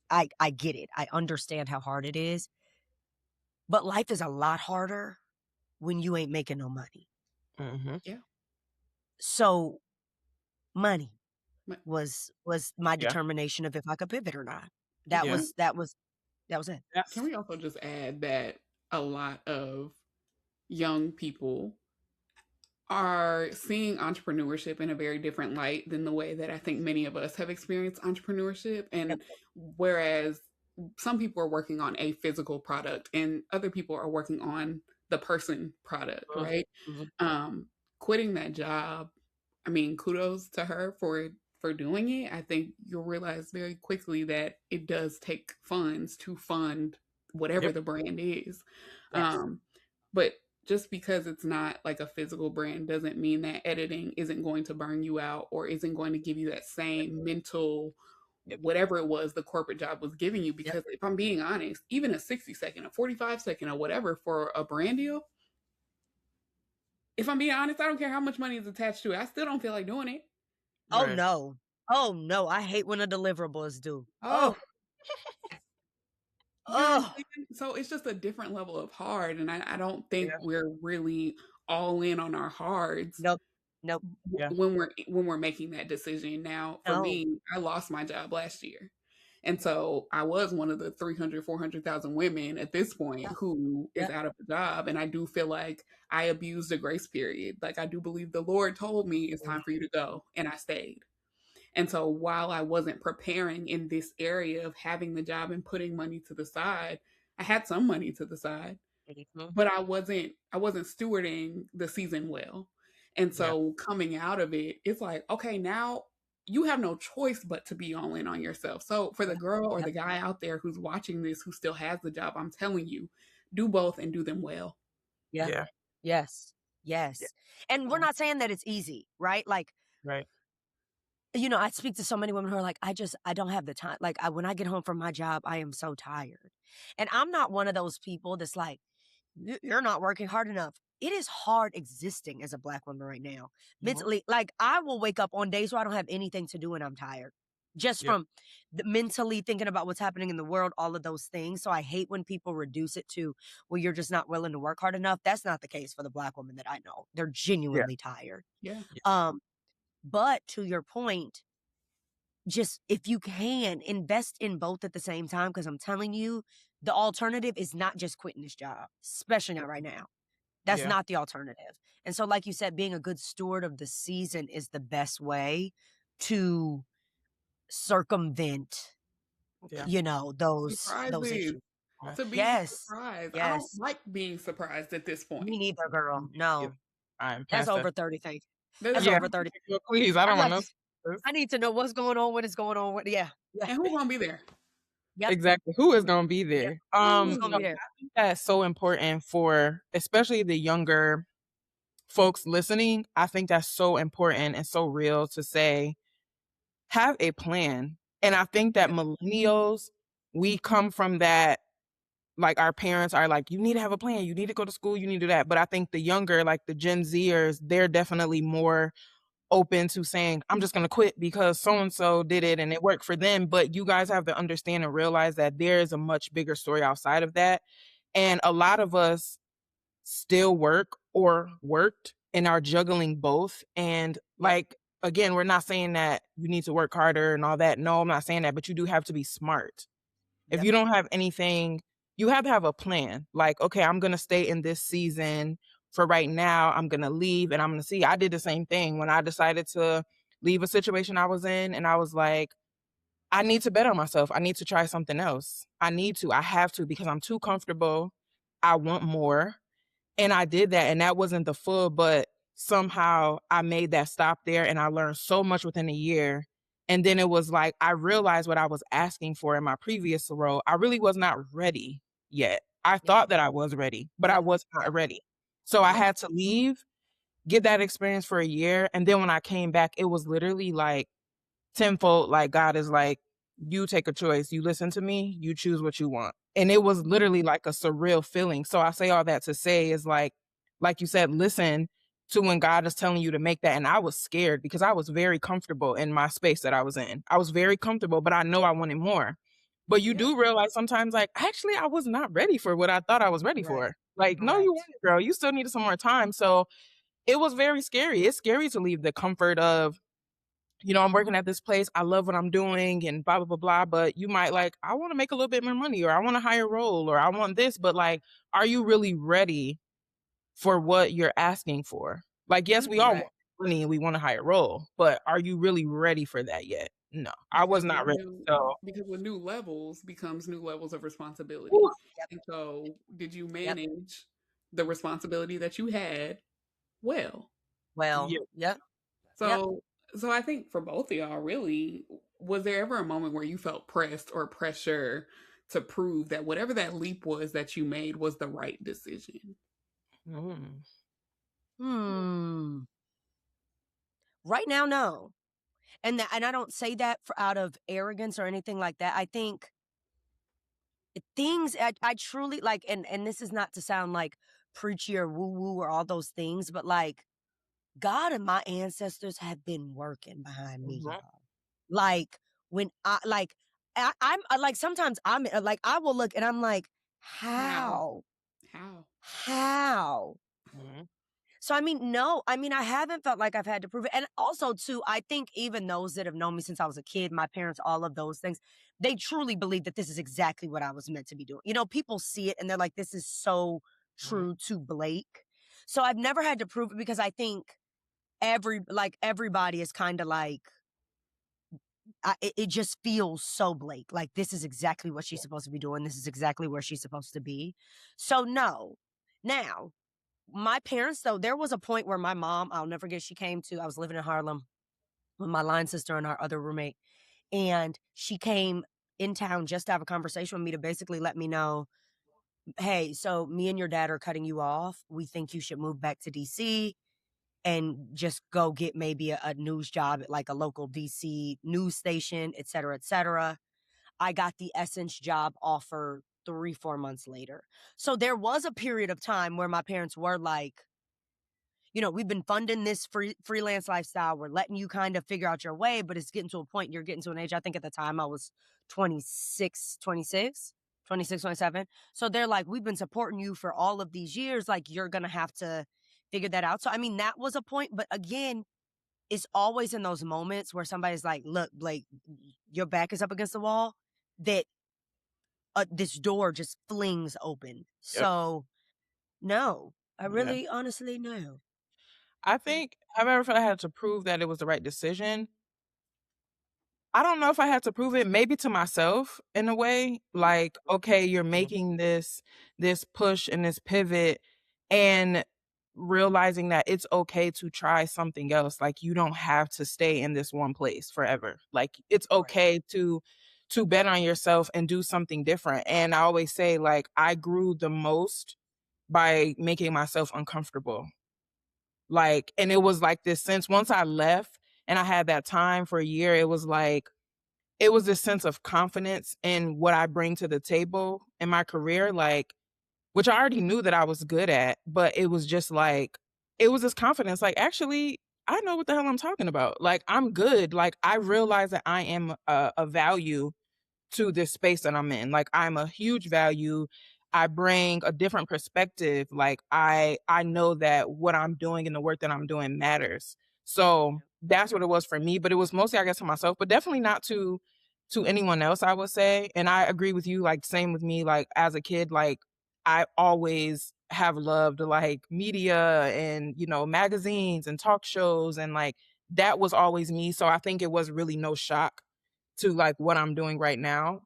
I get it. I understand how hard it is. But life is a lot harder when you ain't making no money. Mm-hmm. Yeah. So money Ma- was my Yeah. determination of if I could pivot or not. That Yeah. was it. Can we also just add that a lot of young people are seeing entrepreneurship in a very different light than the way that I think many of us have experienced entrepreneurship? And whereas some people are working on a physical product and other people are working on the person product, right? Mhm. Quitting that job I mean, kudos to her for doing it. I think you'll realize very quickly that it does take funds to fund whatever Yep. the brand is. Yes. Um, but just because it's not like a physical brand doesn't mean that editing isn't going to burn you out or isn't going to give you that same mental Yep. whatever it was the corporate job was giving you. Yep. Because if I'm being honest, even a 60-second, a 45-second, or whatever for a brand deal, if I'm being honest, I don't care how much money is attached to it. I still don't feel like doing it. Oh Right. no. Oh no. I hate when a deliverable is due. Oh, Oh, you know what I'm oh. saying? So it's just a different level of hard, and I don't think Yeah. we're really all in on our hards Nope. Nope. Yeah. when we're making that decision. Now, for No. me, I lost my job last year. And so I was one of the 300, 400,000 women at this point Yeah. who is Yeah. out of a job. And I do feel like I abused the grace period. Like I do believe the Lord told me it's time for you to go. And I stayed. And so while I wasn't preparing in this area of having the job and putting money to the side, I had some money to the side, Mhm. but I wasn't stewarding the season well. And Yeah. so coming out of it, it's like, okay, now you have no choice but to be all in on yourself. So for the Yeah. girl or Yep. the guy out there who's watching this who still has the job, I'm telling you, do both and do them well. Yeah. Yeah. Yes. Yeah. Yes. And we're not saying that it's easy, right? Like, Right. I speak to so many women who are like, I don't have the time. Like, when I get home from my job, I am so tired. And I'm not one of those people that's like, You're not working hard enough." It is hard existing as a Black woman right now. Mhm. Mentally, like, I will wake up on days where I don't have anything to do and I'm tired. Just Yep. from mentally thinking about what's happening in the world, all of those things. So I hate when people reduce it to, well, you're just not willing to work hard enough. That's not the case for the Black women that I know. They're Yeah. genuinely tired. Yeah. Yeah. Um, but to your point, just if you can invest in both at the same time, because I'm telling you, the alternative is not just quitting this job, especially not right now. That's Yeah. not the alternative. And so, like you said, being a good steward of the season is the best way to circumvent, Yeah. those Surprises. issues. Right. To be Yes. surprised. I don't Yes. like being surprised at this Me point. neither, girl. Yeah. No. I'm That's past that. over 30 things. That's That's Yeah. over 30. Well, please, I I don't want like no to, stress. I need to know what's going on, when it's going on. Yeah. Yeah. and who's gonna be there? Yep. Exactly. Who is gonna be Yep. there? Who's Ooh. gonna So be there? I think that's so important for especially the younger folks listening. I think that's so important and so real to say, have a plan. And I think that Yeah. millennials, we come from that, like our parents are like, you need to have a plan, you need to go to school, you need to do that. But I think the younger, like the Gen Zers, they're definitely more open to saying, I'm just gonna quit because so and so did it and it worked for them. But you guys have to understand and realize that there is a much bigger story outside of that. And a lot of us still work or worked and are juggling both. And Yep. like, again, we're not saying that you need to work harder and all that. No, I'm not saying that, but you do have to be smart. If Yep. you don't have anything, you have to have a plan. Like, okay, I'm going to stay in this season for right now. I'm going to leave and I'm going to see. I did the same thing when I decided to leave a situation I was in. And I was like, I need to bet on myself. I need to try something else. I have to because I'm too comfortable. I want more. And I did that, and that wasn't the full, but somehow I made that stop there and I learned so much within a year. And then it was like I realized what I was asking for in my previous role. I really was not ready yet. I Yep. thought that I was ready, but I Yep. was not Yep. ready. So I Yep. had to leave, get that experience for a year. And then when I came back, it was literally like tenfold. Like God is like, you take a choice. You listen to me, you choose what you want. And it was literally like a surreal feeling. So I say all that to say is like you said, listen to when God is telling you to make that. And I was scared because I was very comfortable in my space that I was in. I was very comfortable, but I know I wanted more. But you Yeah. do realize sometimes, like, actually, I was not ready for what I thought I was ready Right. for. Like, no, you Right. weren't, girl. You still needed some more time. So it was very scary. It's scary to leave the comfort of, I'm working at this place. I love what I'm doing and blah, blah, blah, blah. But you might like, I want to make a little bit more money or I want a higher role or I want this. But like, are you really ready for what you're asking for? Like, yes, we all Right. want money and we want a higher role, but are you really ready for that yet? No, I was not ready. So, Because with new levels becomes new levels of whew, responsibility. Yep. And so did you Yep. manage the responsibility that you had well? Well, yeah, yep. Yep. So, so I think for both of y'all, really, was there ever a moment where you felt pressed or pressure to prove that whatever that leap was that you made was the right decision? Mm. Hmm. Right now, no. And I don't say that out of arrogance or anything like that. I think things I truly like, and this is not to sound like preachy or woo woo or all those things, but like God and my ancestors have been working behind me, Mhm. y'all. Like when I'm like sometimes I'm like I will look and I'm like, How? how, How? how? Mhm. So I mean, no, I mean I haven't felt like I've had to prove it, and also too, I think even those that have known me since I was a kid, my parents, all of those things, they truly believe that this is exactly what I was meant to be doing. You know, people see it and they're like, this is so Mhm. true to Blake. So I've never had to prove it because I think everybody is kind of like it just feels so Blake. Like this is exactly what she's supposed to be doing. This is exactly where she's supposed to be. So no. Now, my parents though, there was a point where my mom, I'll never forget, she came to I was living in Harlem with my line sister and our other roommate, and she came in town just to have a conversation with me to basically let me know, hey, so me and your dad are cutting you off. We think you should move back to DC and just go get maybe a news job at like a local DC news station, et cetera, et cetera. I got the Essence job offer 3, 4 months later. So there was a period of time where my parents were like, you know, we've been funding this freelance lifestyle. We're letting you kind of figure out your way, but it's getting to a point, you're getting to an age. I think at the time I was 26, 27. So they're like, we've been supporting you for all of these years. Like, you're going to have to figure that out. So, I mean, that was a point. But again, it's always in those moments where somebody's like, look, Blake, your back is up against the wall, that this door just flings open. Yep. So, no, I Yeah. really honestly no. I think I've ever felt I had to prove that it was the right decision. I don't know if I had to prove it, maybe to myself in a way, like, okay, you're making this push and this pivot and realizing that it's okay to try something else. Like you don't have to stay in this one place forever. Like it's Right. okay to bet on yourself and do something different. And I always say like I grew the most by making myself uncomfortable. Like, and it was like this sense once I left and I had that time for a year, it was like it was this sense of confidence in what I bring to the table in my career, like, which I already knew that I was good at, but it was just like, it was this confidence, like, actually, I know what the hell I'm talking about. Like, I'm good. Like, I realize that I am a value to this space that I'm in. Like I'm a huge value. I bring a different perspective. Like I know that what I'm doing and the work that I'm doing matters. So that's what it was for me. But it was mostly, I guess, to myself, but definitely not to anyone else, I would say. And I agree with you, like same with me, like as a kid, like I always have loved like media and magazines and talk shows and like that was always me. So I think it was really no shock to like what I'm doing right now.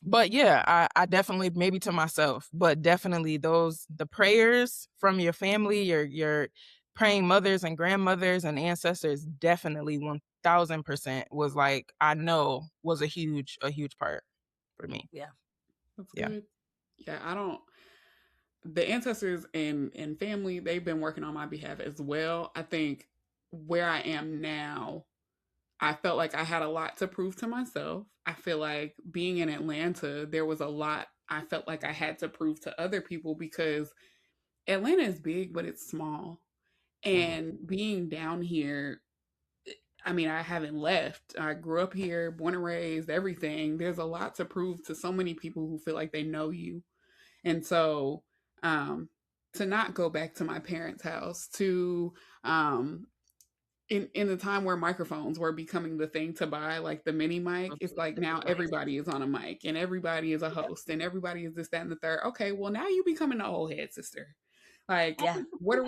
But yeah, I definitely maybe to myself, but definitely the prayers from your family, your praying mothers and grandmothers and ancestors definitely 1000% was like I know was a huge part for me. Yeah. That's Yeah. good. Yeah, I don't. The ancestors and family, they've been working on my behalf as well. I think where I am now, I felt like I had a lot to prove to myself. I feel like being in Atlanta, there was a lot I felt like I had to prove to other people because Atlanta is big, but it's small. Mhm. And being down here, I mean, I haven't left. I grew up here, born and raised, everything. There's a lot to prove to so many people who feel like they know you. And so, um, to not go back to my parents' house, to um, in the time where microphones were becoming the thing to buy, like the mini mic, it's like now everybody is on a mic and everybody is a host and everybody is this, that, and the third. Okay, well now you becoming the old head sister. Like, Yeah. what are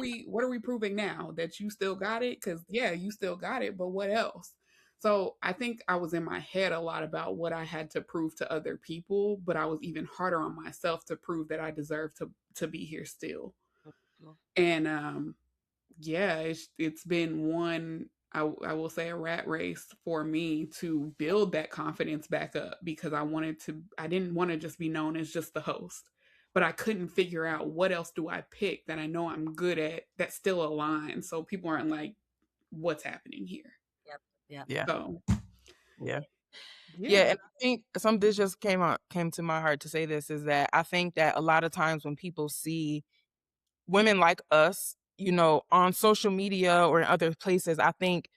we proving now? That you still got it? Because yeah, you still got it, but what else? So I think I was in my head a lot about what I had to prove to other people, but I was even harder on myself to prove that I deserve to be here still. And yeah, it's been one. I will say a rat race for me to build that confidence back up because I didn't want to just be known as just the host, but I couldn't figure out what else do I pick that I know I'm good at that still aligns so people aren't like, what's happening here? Yep. Yep. Yeah. So Yeah. Yeah, yeah. and I think this just came to my heart to say this is that I think that a lot of times when people see women like us, on social media or in other places, I think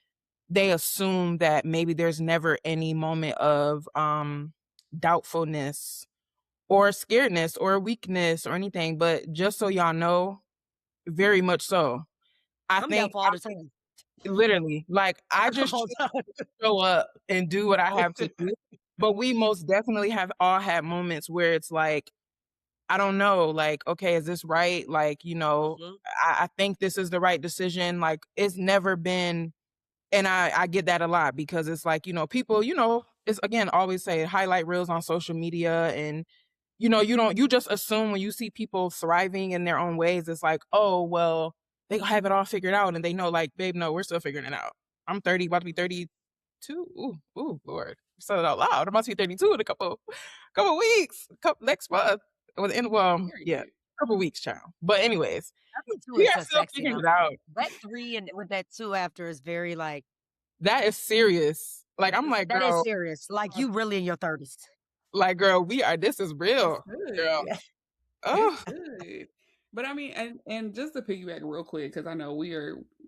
they assume that maybe there's never any moment of doubtfulness or scaredness or weakness or anything. But just so y'all know, very much so. I I'm think doubtful all the time. literally, like I just All the time. show up and do what I have to do. But we most definitely have all had moments where it's like, I don't know, like, okay, is this right? Like, Mhm. I think this is the right decision. Like, it's never been, and I get that a lot because it's like, people, it's again, always say highlight reels on social media and, you just assume when you see people thriving in their own ways, it's like, oh, well, they have it all figured out and they know like, babe, no, we're still figuring it out. I'm 30, about to be 32. Ooh, Lord. Said it out loud. I must be 32 in a couple weeks, next month. Yeah, Period. couple weeks, child. But anyways, I think 2 we is are so still sexy figuring though. it out. That 3 and with that 2 after is very like That is serious. Like, I'm like, that is girl, serious. Like you really in your 30s. girl, this is It's real, girl. good. Yeah. It's Oh, good. But I mean, and just to piggyback real quick, because I know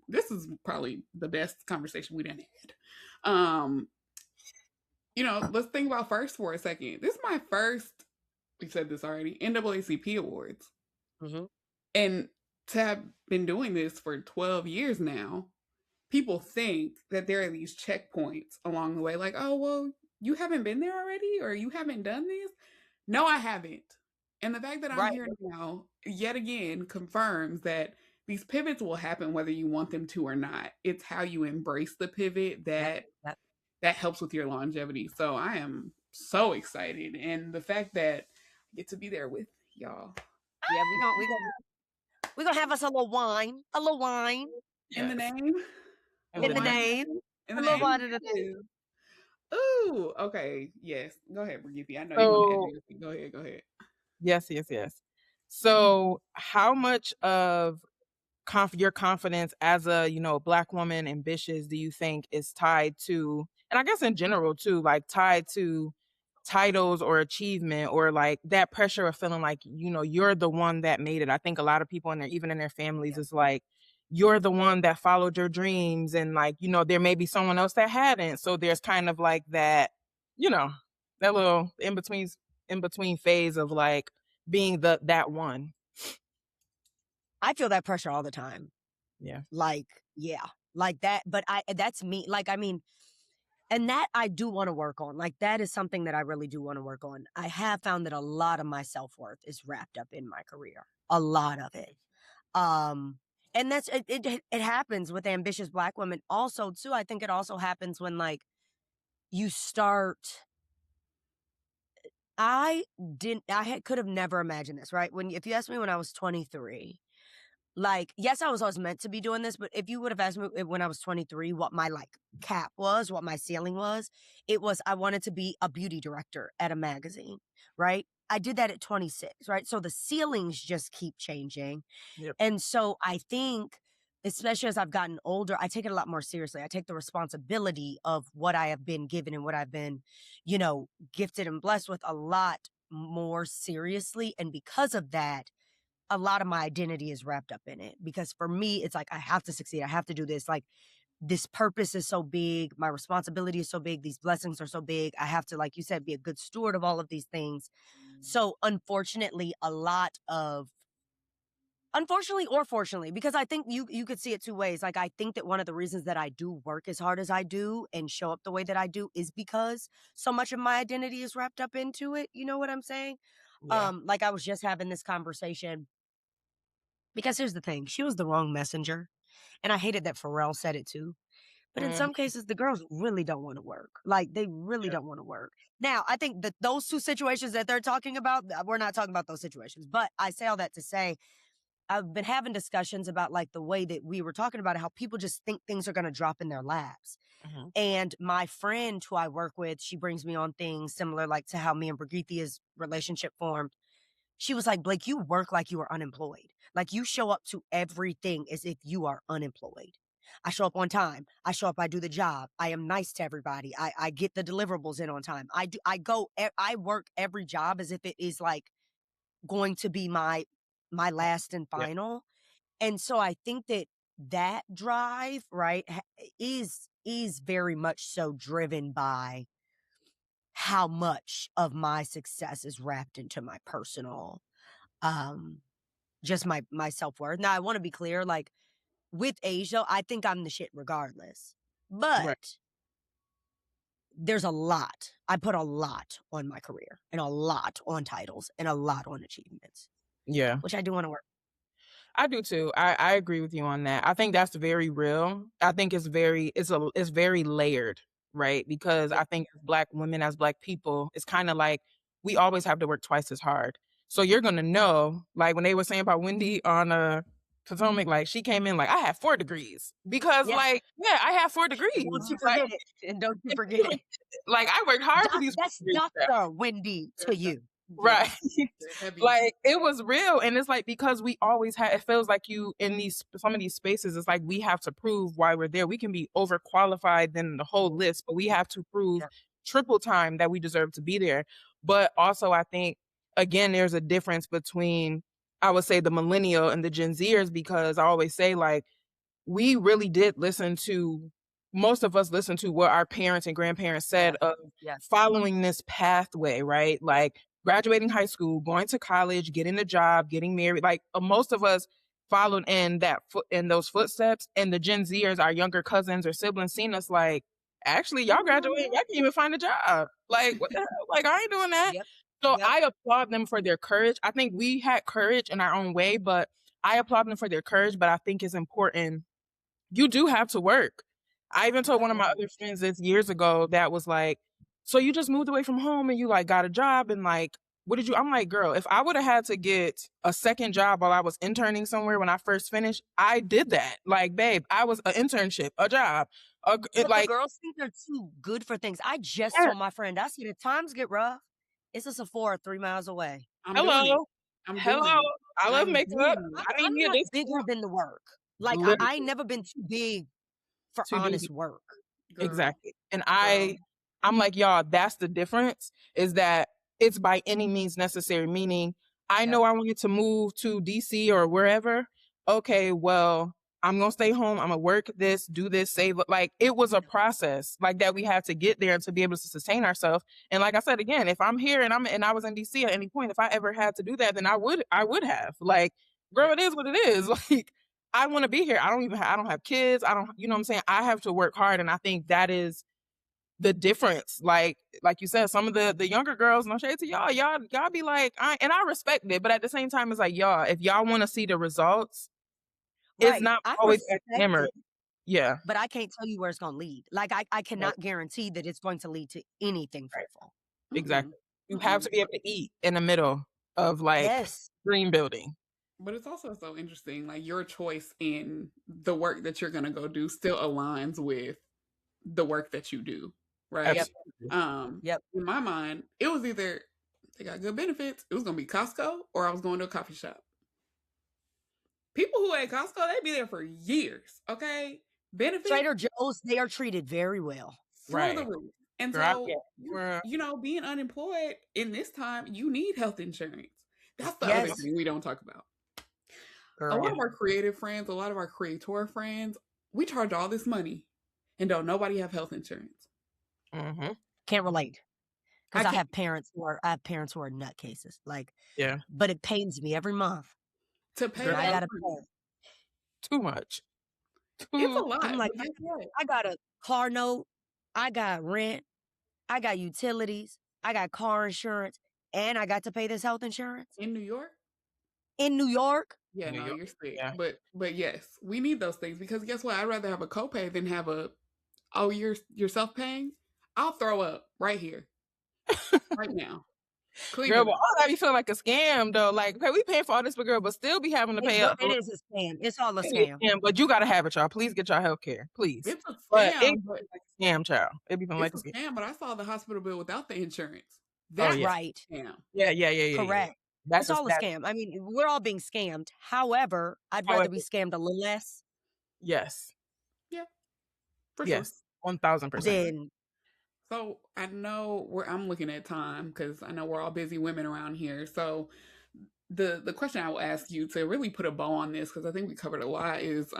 this is probably the best conversation we done had. Let's think about first for a second. This is my first, we said this already, NAACP awards. Mhm. And to have been doing this for 12 years now, people think that there are these checkpoints along the way, like, oh, well, you haven't been there already, or you haven't done this. No, I haven't. And the fact that I'm Right. here now, yet again, confirms that these pivots will happen whether you want them to or not. It's how you embrace the pivot Yep. that Yep. helps with your longevity. So I am so excited, and the fact that I get to be there with y'all Yeah, we gonna have us a little wine. A little wine in the yes. name, a And in little the then wine name. in A the little name. wine in the name. Yes. Ooh, okay, yes. Go ahead, Brigitte. I know you're gonna so edit. Go ahead, go ahead. yes, yes, yes. So how much of your confidence as a black woman ambitious do you think is tied to, and I guess in general too, like tied to titles or achievement or like that pressure of feeling like you're the one that made it? I think a lot of people in their, even in their families, Yeah. is like you're the one that followed your dreams and like there may be someone else that hadn't, so there's kind of like that, you know that little in between phase of like being that one. I feel that pressure all the time. Yeah. Like, yeah. Like that, but that's me. Like, I mean, and that I do want to work on. Like that is something that I really do want to work on. I have found that a lot of my self-worth is wrapped up in my career. A lot of it. Um and it happens with ambitious black women also too. I think it also happens when like you start could have never imagined this, right? If you asked me when I was 23, like, yes, I was always meant to be doing this, but if you would have asked me when I was 23 what my like cap was, what my ceiling was, it was I wanted to be a beauty director at a magazine, right? I did that at 26, right? So the ceilings just keep changing. Yep. And so I think, especially as I've gotten older, I take it a lot more seriously. I take the responsibility of what I have been given and what I've been, gifted and blessed with a lot more seriously. And because of that, a lot of my identity is wrapped up in it. Because for me, it's like, I have to succeed. I have to do this. Like, this purpose is so big. My responsibility is so big. These blessings are so big. I have to, like you said, be a good steward of all of these things. So, unfortunately, unfortunately or fortunately, because I think you could see it two ways. Like I think that one of the reasons that I do work as hard as I do and show up the way that I do is because so much of my identity is wrapped up into it. You know what I'm saying? Yeah. Like I was just having this conversation because here's the thing, she was the wrong messenger. And I hated that Pharrell said it too. But in Mhm. some cases, the girls really don't want to work. Like they really Yeah. don't want to work. Now, I think that those two situations that they're talking about, we're not talking about those situations. But I say all that to say I've been having discussions about like the way that we were talking about how people just think things are going to drop in their laps. Mhm. And my friend who I work with, she brings me on things similar like to how me and Brigithe's relationship formed. She was like, Blake, you work like you are unemployed. Like you show up to everything as if you are unemployed. I show up on time. I show up, I do the job. I am nice to everybody. I get the deliverables in on time. I work every job as if it is like going to be my last and Yeah. final. And so I think that that drive, right, is very much so driven by how much of my success is wrapped into my personal um just my self-worth. Now I want to be clear, like with Asia, I think I'm the shit regardless. Right. But there's a lot. I put a lot on my career and a lot on titles and a lot on achievements, Yeah. which I do want to work. I do too. I agree with you on that. I think that's very real. I think it's very layered, right? Because Yep. I think as Black women, as Black people, it's kind of like we always have to work twice as hard. So you're gonna know, like when they were saying about Wendy on Potomac, like she came in like I have 4 degrees because Yeah. like yeah, I have 4 degrees. Don't you Like, forget it. And don't you forget it. like I worked hard for these That's 4 degrees. Dr. Wendy to you. Right. Heavy. Like it was real. And it's like because we always have it feels like you in these some of these spaces, it's like we have to prove why we're there. We can be overqualified than the whole list, but we have to prove Yep. triple time that we deserve to be there. But also I think again there's a difference between I would say the millennial and the Gen Zers because I always say like we really did listen to most of us listened to what our parents and grandparents said of Yes. following this pathway, right? Like graduating high school, going to college, getting a job, getting married. Like most of us followed in in those footsteps. And the Gen Zers, our younger cousins or siblings, seen us like, actually, y'all graduated, y'all can't even find a job. Like, what the hell? Like, I ain't doing that. Yep. So Yep. I applaud them for their courage. I think we had courage in our own way, but I applaud them for their courage. But I think it's important you do have to work. I even told one of my other friends this years ago that was like, so you just moved away from home and you like got a job and like, what did you? I'm like, girl, if I would have had to get a second job while I was interning somewhere when I first finished, I did that. Like, babe, I was an internship, a job, But the like, girls think they're too good for things. I just yeah, told my friend, I see the times get rough. It's a Sephora 3 miles away. I'm doing it. hello, I'm doing hello. it. I love I'm makeup. doing it. I need I'm me a not discount. bigger than the work. Like I ain't Literally, never been too big for to do honest work. Girl. exactly. And Girl. I'm like, y'all, that's the difference is that it's by any means necessary, meaning I Yep. know I wanted to move to DC or wherever. Okay, well, I'm going to stay home. I'm going to work this, do this, save. Like it was a process like that we had to get there to be able to sustain ourselves. And like I said, again, if I'm here and I was in DC at any point, if I ever had to do that, then I would have like, girl, it is what it is. Like, I want to be here. I don't have kids. I don't, you know what I'm saying? I have to work hard. And I think that is the difference. Like you said, some of the younger girls, no shade to y'all be like, and I respect it. But at the same time, it's like, y'all, if y'all want to see the results, it's Right. not I always respect hammered. it, Yeah. but I can't tell you where it's gonna lead. Like I Right. cannot guarantee that it's going to lead to anything Right. fruitful. Mm-mm. Exactly. You have Mm-mm. to be able to eat in the middle of like Yes. dream building. But it's also so interesting. Like your choice in the work that you're gonna go do still aligns with the work that you do, right? Yep. Absolutely. Yep. In my mind, it was either they got good benefits, it was gonna be Costco, or I was going to a coffee shop. People who at Costco, they be there for years, okay? Benefits Trader Joe's, they are treated very well. through the Right. roof. And Girl, so, yeah. you know, being unemployed in this time, you need health insurance. That's the other Yes. thing we don't talk about. A Girl. lot of our creative friends, a lot of our creator friends, we charge all this money and don't nobody have health insurance. Mm-hmm. Can't relate. Because I can't- have parents who are nutcases. Like, Yeah. but it pains me every month. to pay And I that gotta money. pay. Too much. It's a Too lot. I'm like, but guess what? I got a car note, I got rent, I got utilities, I got car insurance, and I got to pay this health insurance In New York, in New York. yeah, New no, York. you're sick. Yeah. But yes, we need those things because guess what? I'd rather have a copay than have you're self paying. I'll throw up right here, right now. Clean Girl, it but up. all that be feeling like a scam though. Like, okay, we paying for all this, but girl, but still be having to pay up. It is a scam. It's all a It is scam. a scam, but you gotta have it, y'all. Please get y'all health care, please. It's a But it scam, be but like a scam, child. It be feeling it's like a a scam. scam. But I saw the hospital bill without the insurance. Oh That's yeah, Right. a scam. yeah. Correct. That's It's a all a that. scam. I mean, we're all being scammed. However, I'd rather be However, scammed a little less yes, Yeah, for sure. yes, 1000%. than So I know I'm looking at time because I know we're all busy women around here. So the question I will ask you to really put a bow on this, because I think we covered a lot, is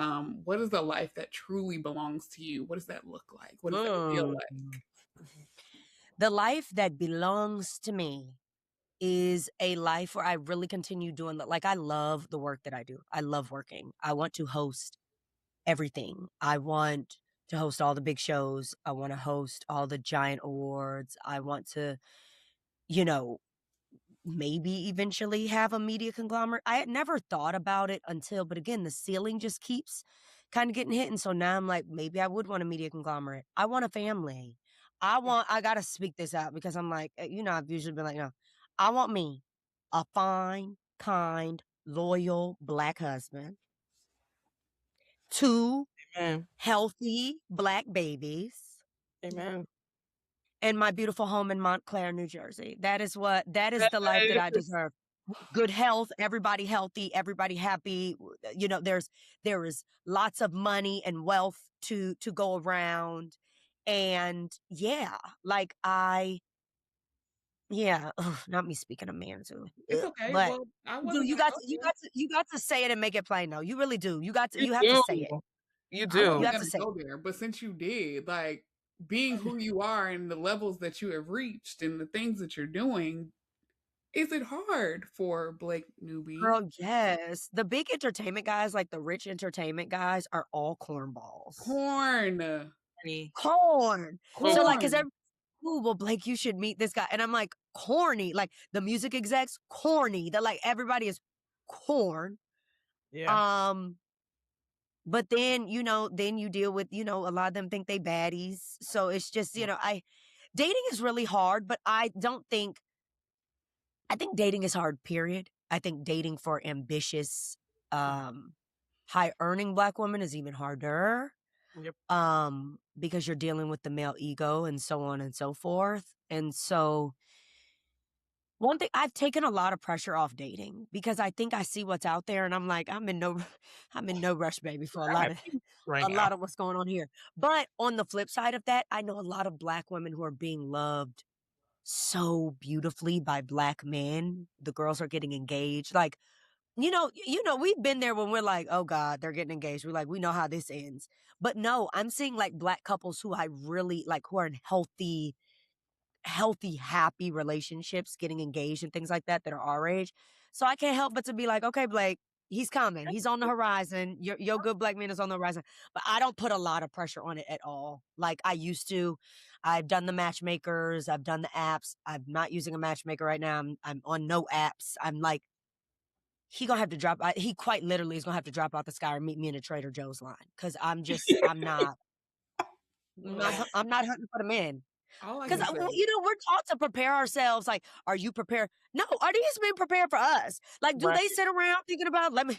what is the life that truly belongs to you? What does that look like? What does that feel Mm. like? the life that belongs to me is a life where I really continue doing that. Like, I love the work that I do. I love working. I want to host everything. I want to host all the big shows. I want to host all the giant awards. I want to, you know, maybe eventually have a media conglomerate. I had never thought about it until, but again, the ceiling just keeps kind of getting hit. And so now I'm like, maybe I would want a media conglomerate. I want a family. I got to speak this out because I'm like, I've usually been like, no, I want me a fine, kind, loyal Black husband, 2 Amen. healthy Black babies, Amen. and my beautiful home in Montclair, New Jersey. That is the life that I Yes. deserve. Good health, everybody healthy, everybody happy. There is lots of money and wealth to go around. And yeah, like not me speaking of man too. It's okay. But Well, I you wasn't you gonna got go to you there. got to you got to say it and make it plain though. You really do. You You have to do. say it. You I You do. wasn't have to gonna say it. go there, but since you did, like being who you are and the levels that you have reached and the things that you're doing, is it hard for Blake Newby? Girl, yes. The big entertainment guys, like the rich entertainment guys, are all cornballs. Corn. Honey. Corn. So Oh, like, cause Corn. ooh, well, Blake, you should meet this guy. And I'm like, corny. Like the music execs, corny. They're like, everybody is corn. yeah. Um, but then, then you deal with, a lot of them think they baddies. So it's just, dating is really hard, but I think dating is hard, period. I think dating for ambitious, um, high earning Black women is even harder. Yep. Because you're dealing with the male ego and so on and so forth. And so one thing, I've taken a lot of pressure off dating because I think I see what's out there and I'm like, I'm in no I'm in no rush, baby, for I have peace right a now. lot of what's going on here. But on the flip side of that, I know a lot of Black women who are being loved so beautifully by Black men. The girls are getting engaged. Like, we've been there when we're like, oh God, they're getting engaged. We're like, we know how this ends. But no, I'm seeing like Black couples who I really like, who are in healthy, happy relationships, getting engaged and things like that are our age. So I can't help but to be like, okay, Blake, he's coming. He's on the horizon. Your good Black man is on the horizon. But I don't put a lot of pressure on it at all. Like I used to. I've done the matchmakers. I've done the apps. I'm not using a matchmaker right now. I'm on no apps. I'm like, he quite literally is gonna have to drop out the sky or meet me in a Trader Joe's line. Cause Well, I'm not hunting for the men. all I Cause can say, we're taught to prepare ourselves. Like, are you prepared? No, are these men prepared for us? Like, do Right. they sit around thinking about, let me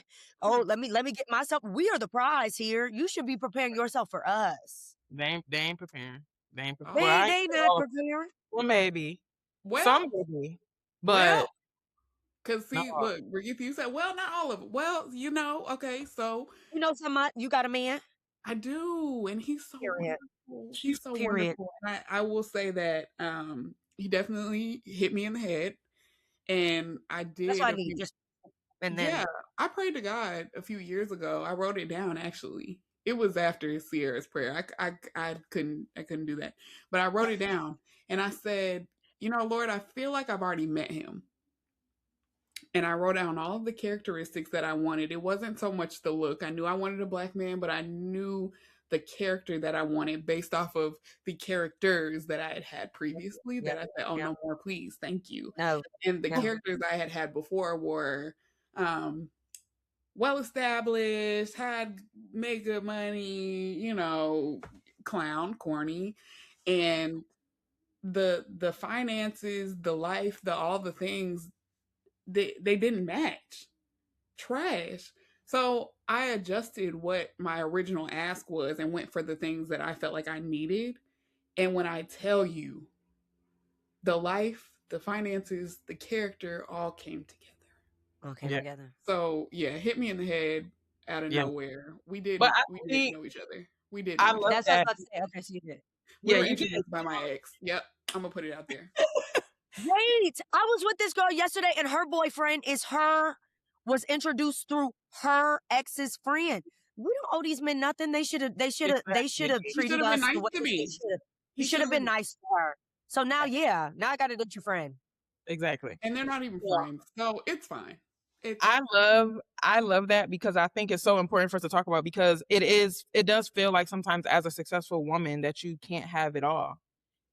get myself, we are the prize here. You should be preparing yourself for us. They ain't preparing. They ain't preparing. all Well, I, I ain't They say not all. preparing. Well, maybe. well, Some maybe. well, But because not see, all. look, Brigitte, you said, well, not all of it. Well, okay, so You know somebody, you got a man? I do, and he's so Period. wonderful. He's so Period. wonderful, and I will say that he definitely hit me in the head, and I That's what did I a need. few. Just, and then, Yeah, I prayed to God a few years ago. I wrote it down actually. It was after Sierra's prayer. I couldn't do that, but I wrote it down, and I said, Lord, I feel like I've already met him. And I wrote down all of the characteristics that I wanted. It wasn't so much the look. I knew I wanted a Black man, but I knew the character that I wanted based off of the characters that I had had previously yeah, that I said, oh, yeah. no more, please. Thank you. No, And the no. characters I had had before were well established, had made good money, clown, corny. And the finances, the life, the all the things, they didn't match. Trash. So I adjusted what my original ask was and went for the things that I felt like I needed. And when I tell you, the life, the finances, the character all came together. All came Yeah, together. So yeah, hit me in the head out of yeah. nowhere. But I We didn't think know each other. We didn't I know each love other. That's what I was that. about to say. Okay, so you did. We Yeah, were you did. introduced by my ex. Yep. I'm gonna put it out there. Wait, I was with this girl yesterday, and her boyfriend was introduced through her ex's friend. We don't owe these men nothing. They should Exactly. have He should treated have been us nice the way to they me. should have. You He should should have have been been nice to her. So now, yeah, now I got to ditch your friend. Exactly. and they're not even Yeah. friends. So it's fine. It's I love that because I think it's so important for us to talk about because it does feel like sometimes as a successful woman that you can't have it all.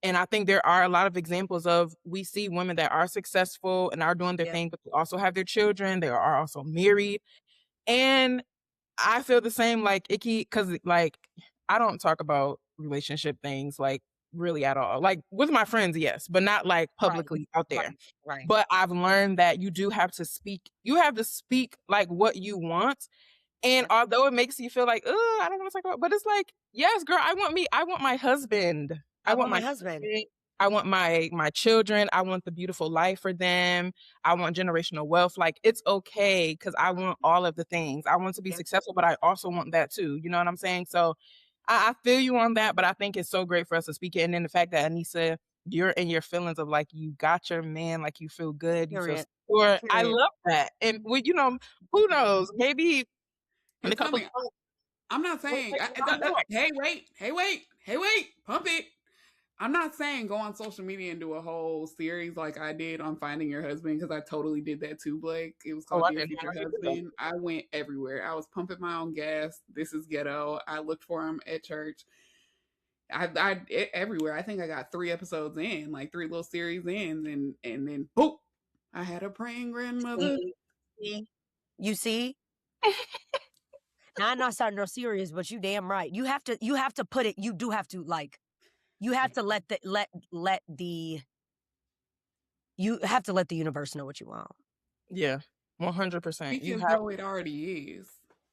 And I think there are a lot of examples of we see women that are successful and are doing their Yep. thing, but they also have their children. They are also married. And I feel the same like icky because like I don't talk about relationship things like really at all. Like with my friends, yes, but not like Right. publicly out there. Right. Right. But I've learned that you have to speak like what you want. And Yep. although it makes you feel like, oh, I don't want to talk about, but it's like, yes, girl, I want my husband. I I want want my my husband. husband. I want my children. I want the beautiful life for them. I want generational wealth. Like it's okay because I want all of the things. I want to be Yep. successful, but I also want that too. You know what I'm saying? So I feel you on that, but I think it's so great for us to speak it. And then the fact that Anissa, you're in your feelings of like you got your man, like you feel good, you feel Period. secure. I Period. love that. And we, who knows? Maybe in a it's couple coming. of months, I'm not we'll saying. take it on back. Hey, wait. Hey, wait. Hey, wait. Pump it. I'm not saying go on social media and do a whole series like I did on Finding Your Husband because I totally did that too, Blake. It was Oh, called I Dear didn't know Future you did that. Husband. I went everywhere. I was pumping my own gas. This is ghetto. I looked for him at church. Everywhere. I think I got 3 episodes in, like 3 little series in, and then boop, I had a praying grandmother. See, see, you see. Now I'm not starting no serious, but you damn right. You have to put it. You do have to like. You have to you have to let the universe know what you want. Yeah, 100%. Speak You as have though it already is.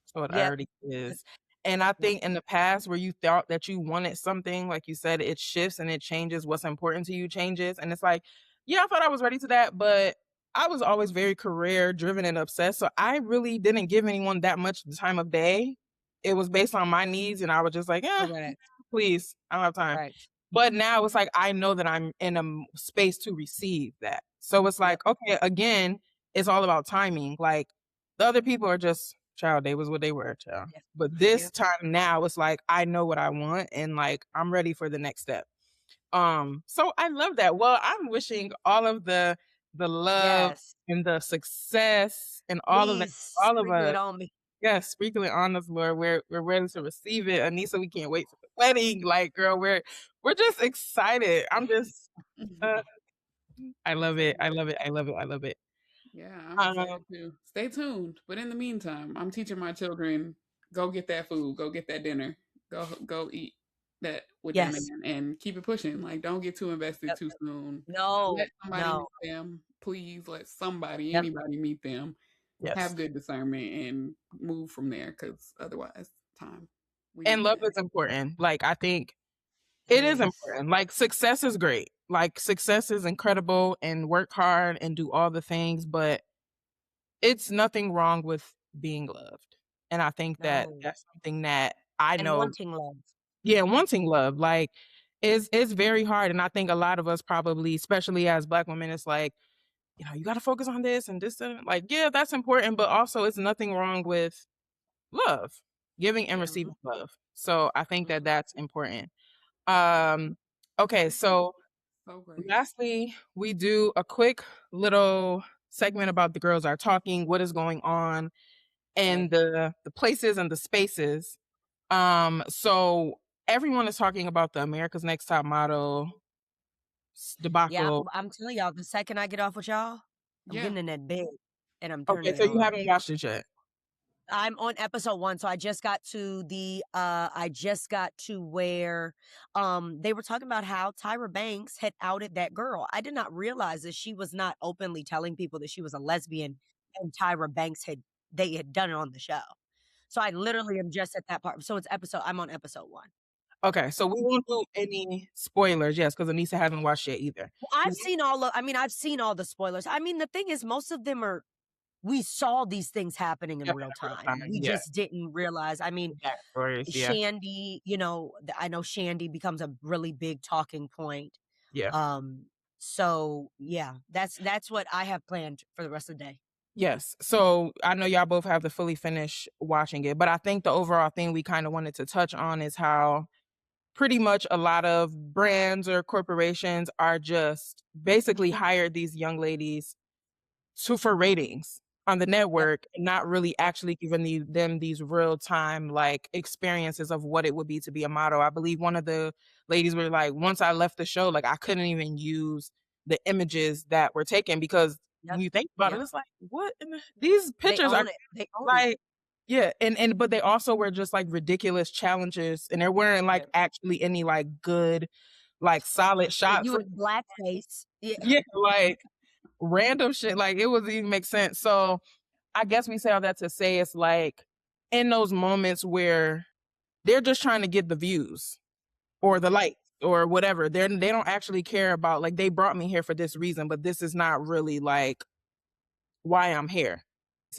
so it Yep. already is. And I Yep. think in the past where you thought that you wanted something, like you said, it shifts and it changes. What's important to you changes. And it's like, yeah, I thought I was ready to that, but I was always very career driven and obsessed. So I really didn't give anyone that much the time of day. It was based on my needs. And I was just like, yeah, Correct. please, I don't have time. Correct. But now it's like I know that I'm in a space to receive that. So it's Yep. like, okay, again, it's all about timing. Like the other people are just child, they was what they were, child. Yep. But this Yep. time now it's like I know what I want and like I'm ready for the next step. So I love that. Well, I'm wishing all of the love Yes. and the success and all of that, Please all of sprinkle us. it on me. Yes, sprinkle it on us, Lord. We're ready to receive it. Anissa, we can't wait for the wedding. Like, girl, we're just excited. I'm just I love it. I love it. I love it. I love it. Yeah, I'm Um, excited too. Stay tuned. But in the meantime, I'm teaching my children go get that food, go get that dinner, go eat that with that man, Yes. and keep it pushing. Like, don't get too invested Yep. too soon. Let No. somebody No. meet them, please. Let somebody, Yep. anybody meet them. yes. Have good discernment and move from there, because otherwise, time we And need love that. is important. Like, I think It it is is. important. Like, success is great. Like, success is incredible and work hard and do all the things, but it's nothing wrong with being loved. And I think that No. that's something that I And know, wanting love. yeah, wanting love, like, is very hard. And I think a lot of us probably, especially as Black women, it's like, you got to focus on this and this. And like, yeah, that's important, but also it's nothing wrong with love, giving and Yeah. receiving love. So I think that Mhm. that's important. Okay, so So great. lastly, we do a quick little segment about the girls are talking, what is going on, Right. and the places and the spaces. So everyone is talking about the America's Next Top Model Yeah, debacle. I'm telling y'all, the second I get off with y'all, I'm Yeah. getting in that bed and I'm Okay, turning it so you on. haven't watched it yet. I'm on episode 1, so I just got to where, they were talking about how Tyra Banks had outed that girl. I did not realize that she was not openly telling people that she was a lesbian, and Tyra Banks they had done it on the show. So I literally am just at that part. So I'm on episode 1. Okay, so we won't do any spoilers, yes, because Anissa hasn't watched it either. Well, I've seen all the spoilers. I mean, the thing is most of them are we saw these things happening in Yeah, real in real time. time, We yeah. just didn't realize. I mean, The backstories, yeah, Shandy, I know Shandy becomes a really big talking point. yeah. So yeah, that's what I have planned for the rest of the day. Yes. So I know y'all both have to fully finish watching it, but I think the overall thing we kind of wanted to touch on is how pretty much a lot of brands or corporations are just basically hired these young ladies for ratings on the Yep, network and not really yep, actually giving them these real time like experiences of what it would be to be a model. I believe one of the ladies were like, once I left the show, like I couldn't even use the images that were taken because yep, when you think about it, yep. it's like, what in these They pictures are own it. They own it. like yeah, and but they also were just like ridiculous challenges and there weren't like Yep. actually any like good, like solid Yeah, shots. you in blackface. Yeah. Yeah, like random shit, like it wouldn't even make sense. So I guess we say all that to say it's like in those moments where they're just trying to get the views or the likes or whatever. They don't actually care about like they brought me here for this reason, but this is not really like why I'm here.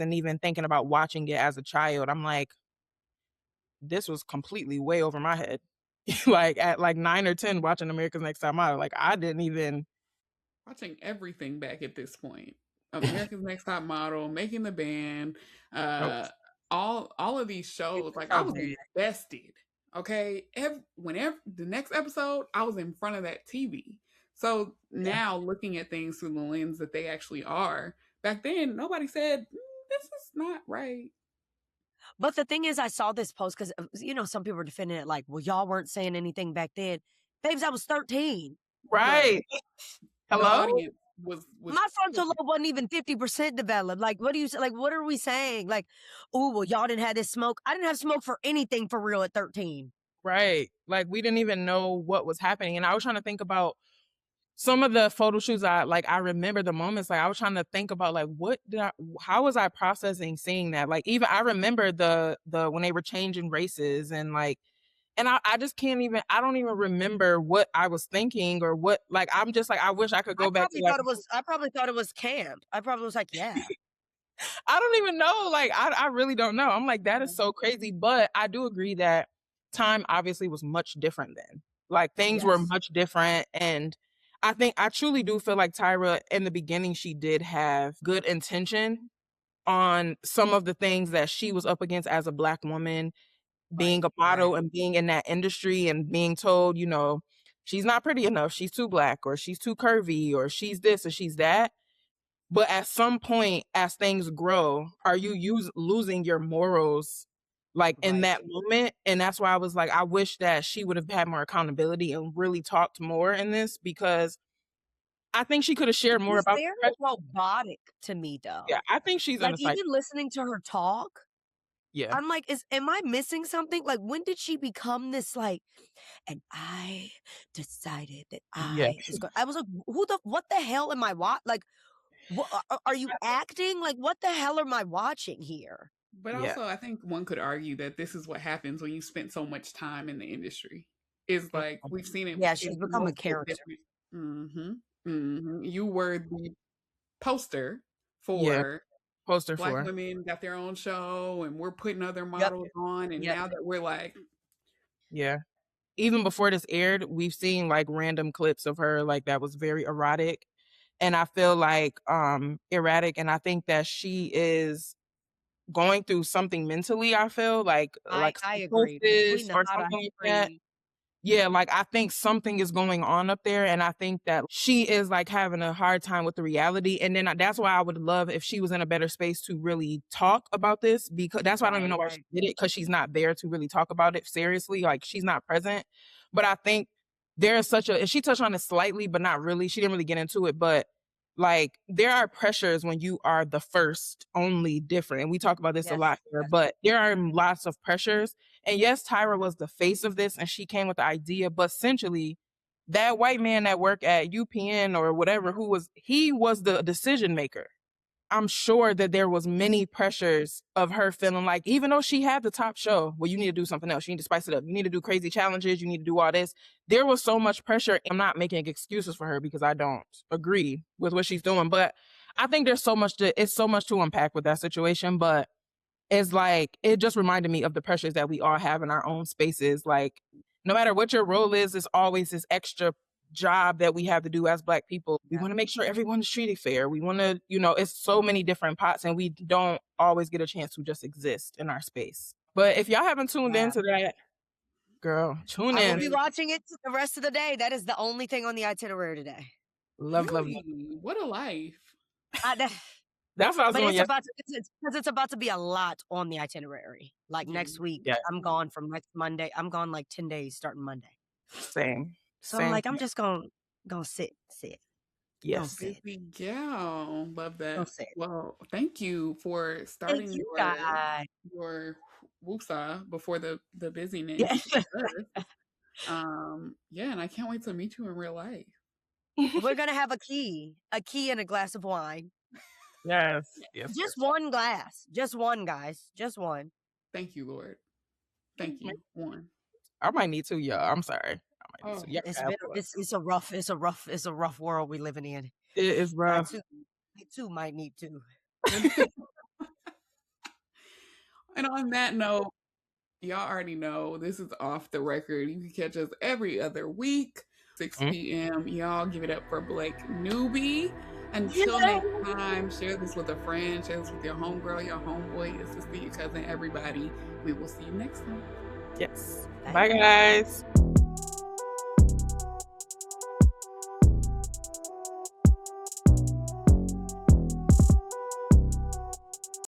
And even thinking about watching it as a child, I'm like, this was completely way over my head. Like at like 9 or 10 watching America's Next Top Model. Like I didn't even Watching everything back at this point. America's Next Top Model, Making the Band, nope. uh, all of these It's shows. Like I so was bad. invested. Okay, whenever the next episode, I was in front of that TV. So Yeah. now looking at things through the lens that they actually are. Back then, nobody said this is not right. But the thing is, I saw this post because some people were defending it like, well, y'all weren't saying anything back then. Babes, I was 13. Right. Right. The Hello? audience was My frontal lobe wasn't even 50% developed. Like, what do you say? Like, what are we saying? Like, oh, well, y'all didn't have this smoke. I didn't have smoke for anything for real at 13. Right. Like we didn't even know what was happening. And I was trying to think about some of the photo shoots I remember the moments, like I was trying to think about like how was I processing seeing that? Like even I remember the when they were changing races and like and I just can't even I don't even remember what I was thinking or what like I'm just like I wish I could go back to like I probably thought it was camp. I probably was like, yeah. I don't even know. Like I really don't know. I'm like, that is Mhm. so crazy. But I do agree that time obviously was much different then. Like things were Yes. much different. And I truly do feel like Tyra in the beginning, she did have good intention on some of the things that she was up against as a Black woman, being Right. a Right. model and being in that industry and being told, she's not pretty enough, she's too Black, or she's too curvy, or she's this or she's that. But at some point, as things grow, are you losing your morals, like, in Right. that moment? And that's why I was like, I wish that she would have had more accountability and really talked more in this because I think she could have shared more She's about very depression. robotic to me, Yeah, though. I think she's in Like, a cycle. even listening to her talk, Yeah. I'm like, am I missing something? Like, when did she become this, like, and I decided that Yeah. I was like, what the hell am I like, are you acting? Like, what the hell am I watching here? But Yeah. also, I think one could argue that this is what happens when you spend so much time in the industry. Is Mm, like we've seen it Yeah, she's in become a multiple character. different. Hmm. Hmm. You were the poster Yeah. for Poster Black for. women got their own show, and we're putting other Yep. models on. And Yep. now that we're like, Yeah. Even before this aired, we've seen, like, random clips of her, like, that was very erotic, and I feel like, erratic, and I think that she is going through something mentally, I feel like I agree. Between psychosis the or hot something ice like that. cream. Yeah, like, I think something is going on up there, and I think that she is, like, having a hard time with the reality, and then that's why I would love if she was in a better space to really talk about this because that's why I don't even know Right. why she did it because she's not there to really talk about it seriously, like, she's not present, but I think there is such a and she touched on it slightly, but not really, she didn't really get into it, but Like, there are pressures when you are the first only different, and we talk about this a Yes, lot here, yes. but there are lots of pressures. And yes, Tyra was the face of this and she came with the idea, but essentially that white man that worked at UPN or whatever, he was the decision maker. I'm sure that there was many pressures of her feeling like, even though she had the top show, well, you need to do something else. You need to spice it up. You need to do crazy challenges. You need to do all this. There was so much pressure. I'm not making excuses for her because I don't agree with what she's doing, but I think it's so much to unpack with that situation. But it's like, it just reminded me of the pressures that we all have in our own spaces. Like, no matter what your role is, it's always this extra job that we have to do as Black people. We Yeah. want to make sure everyone's treated fair. We want to, it's so many different pots and we don't always get a chance to just exist in our space. But if y'all haven't tuned Yeah. into that, girl, tune I will in. be watching it the rest of the day. That is the only thing on the itinerary today. Love, love, love. Really? What a life. That's what I was But doing it's about to be a lot on the itinerary. Like Yeah. next week, Yeah. I'm gone from next Monday. I'm gone like 10 days starting Monday. Same. So I'm like, I'm just gonna sit. Yes. Sit. Busy gal. Love Go that. sit. Well, thank you for Thank starting you, guys. your woosah before the busyness. Yes. Yeah, and I can't wait to meet you in real life. We're gonna have a key and a glass of wine. Yes. Just one glass. Just one, guys. Just one. Thank you, Lord. Thank you. One. I might need to, y'all. I'm sorry. I might need Oh, to. Yeah, It's a rough world we living in. it is rough. I too might need to. And on that note, y'all already know this is Off the Record. You can catch us every other week, 6 p.m. Y'all give it up for Blake Newby. Until next time, share this with a friend, share this with your homegirl, your homeboy, your sister, your cousin, everybody. We will see you next time. Yes. Bye, guys.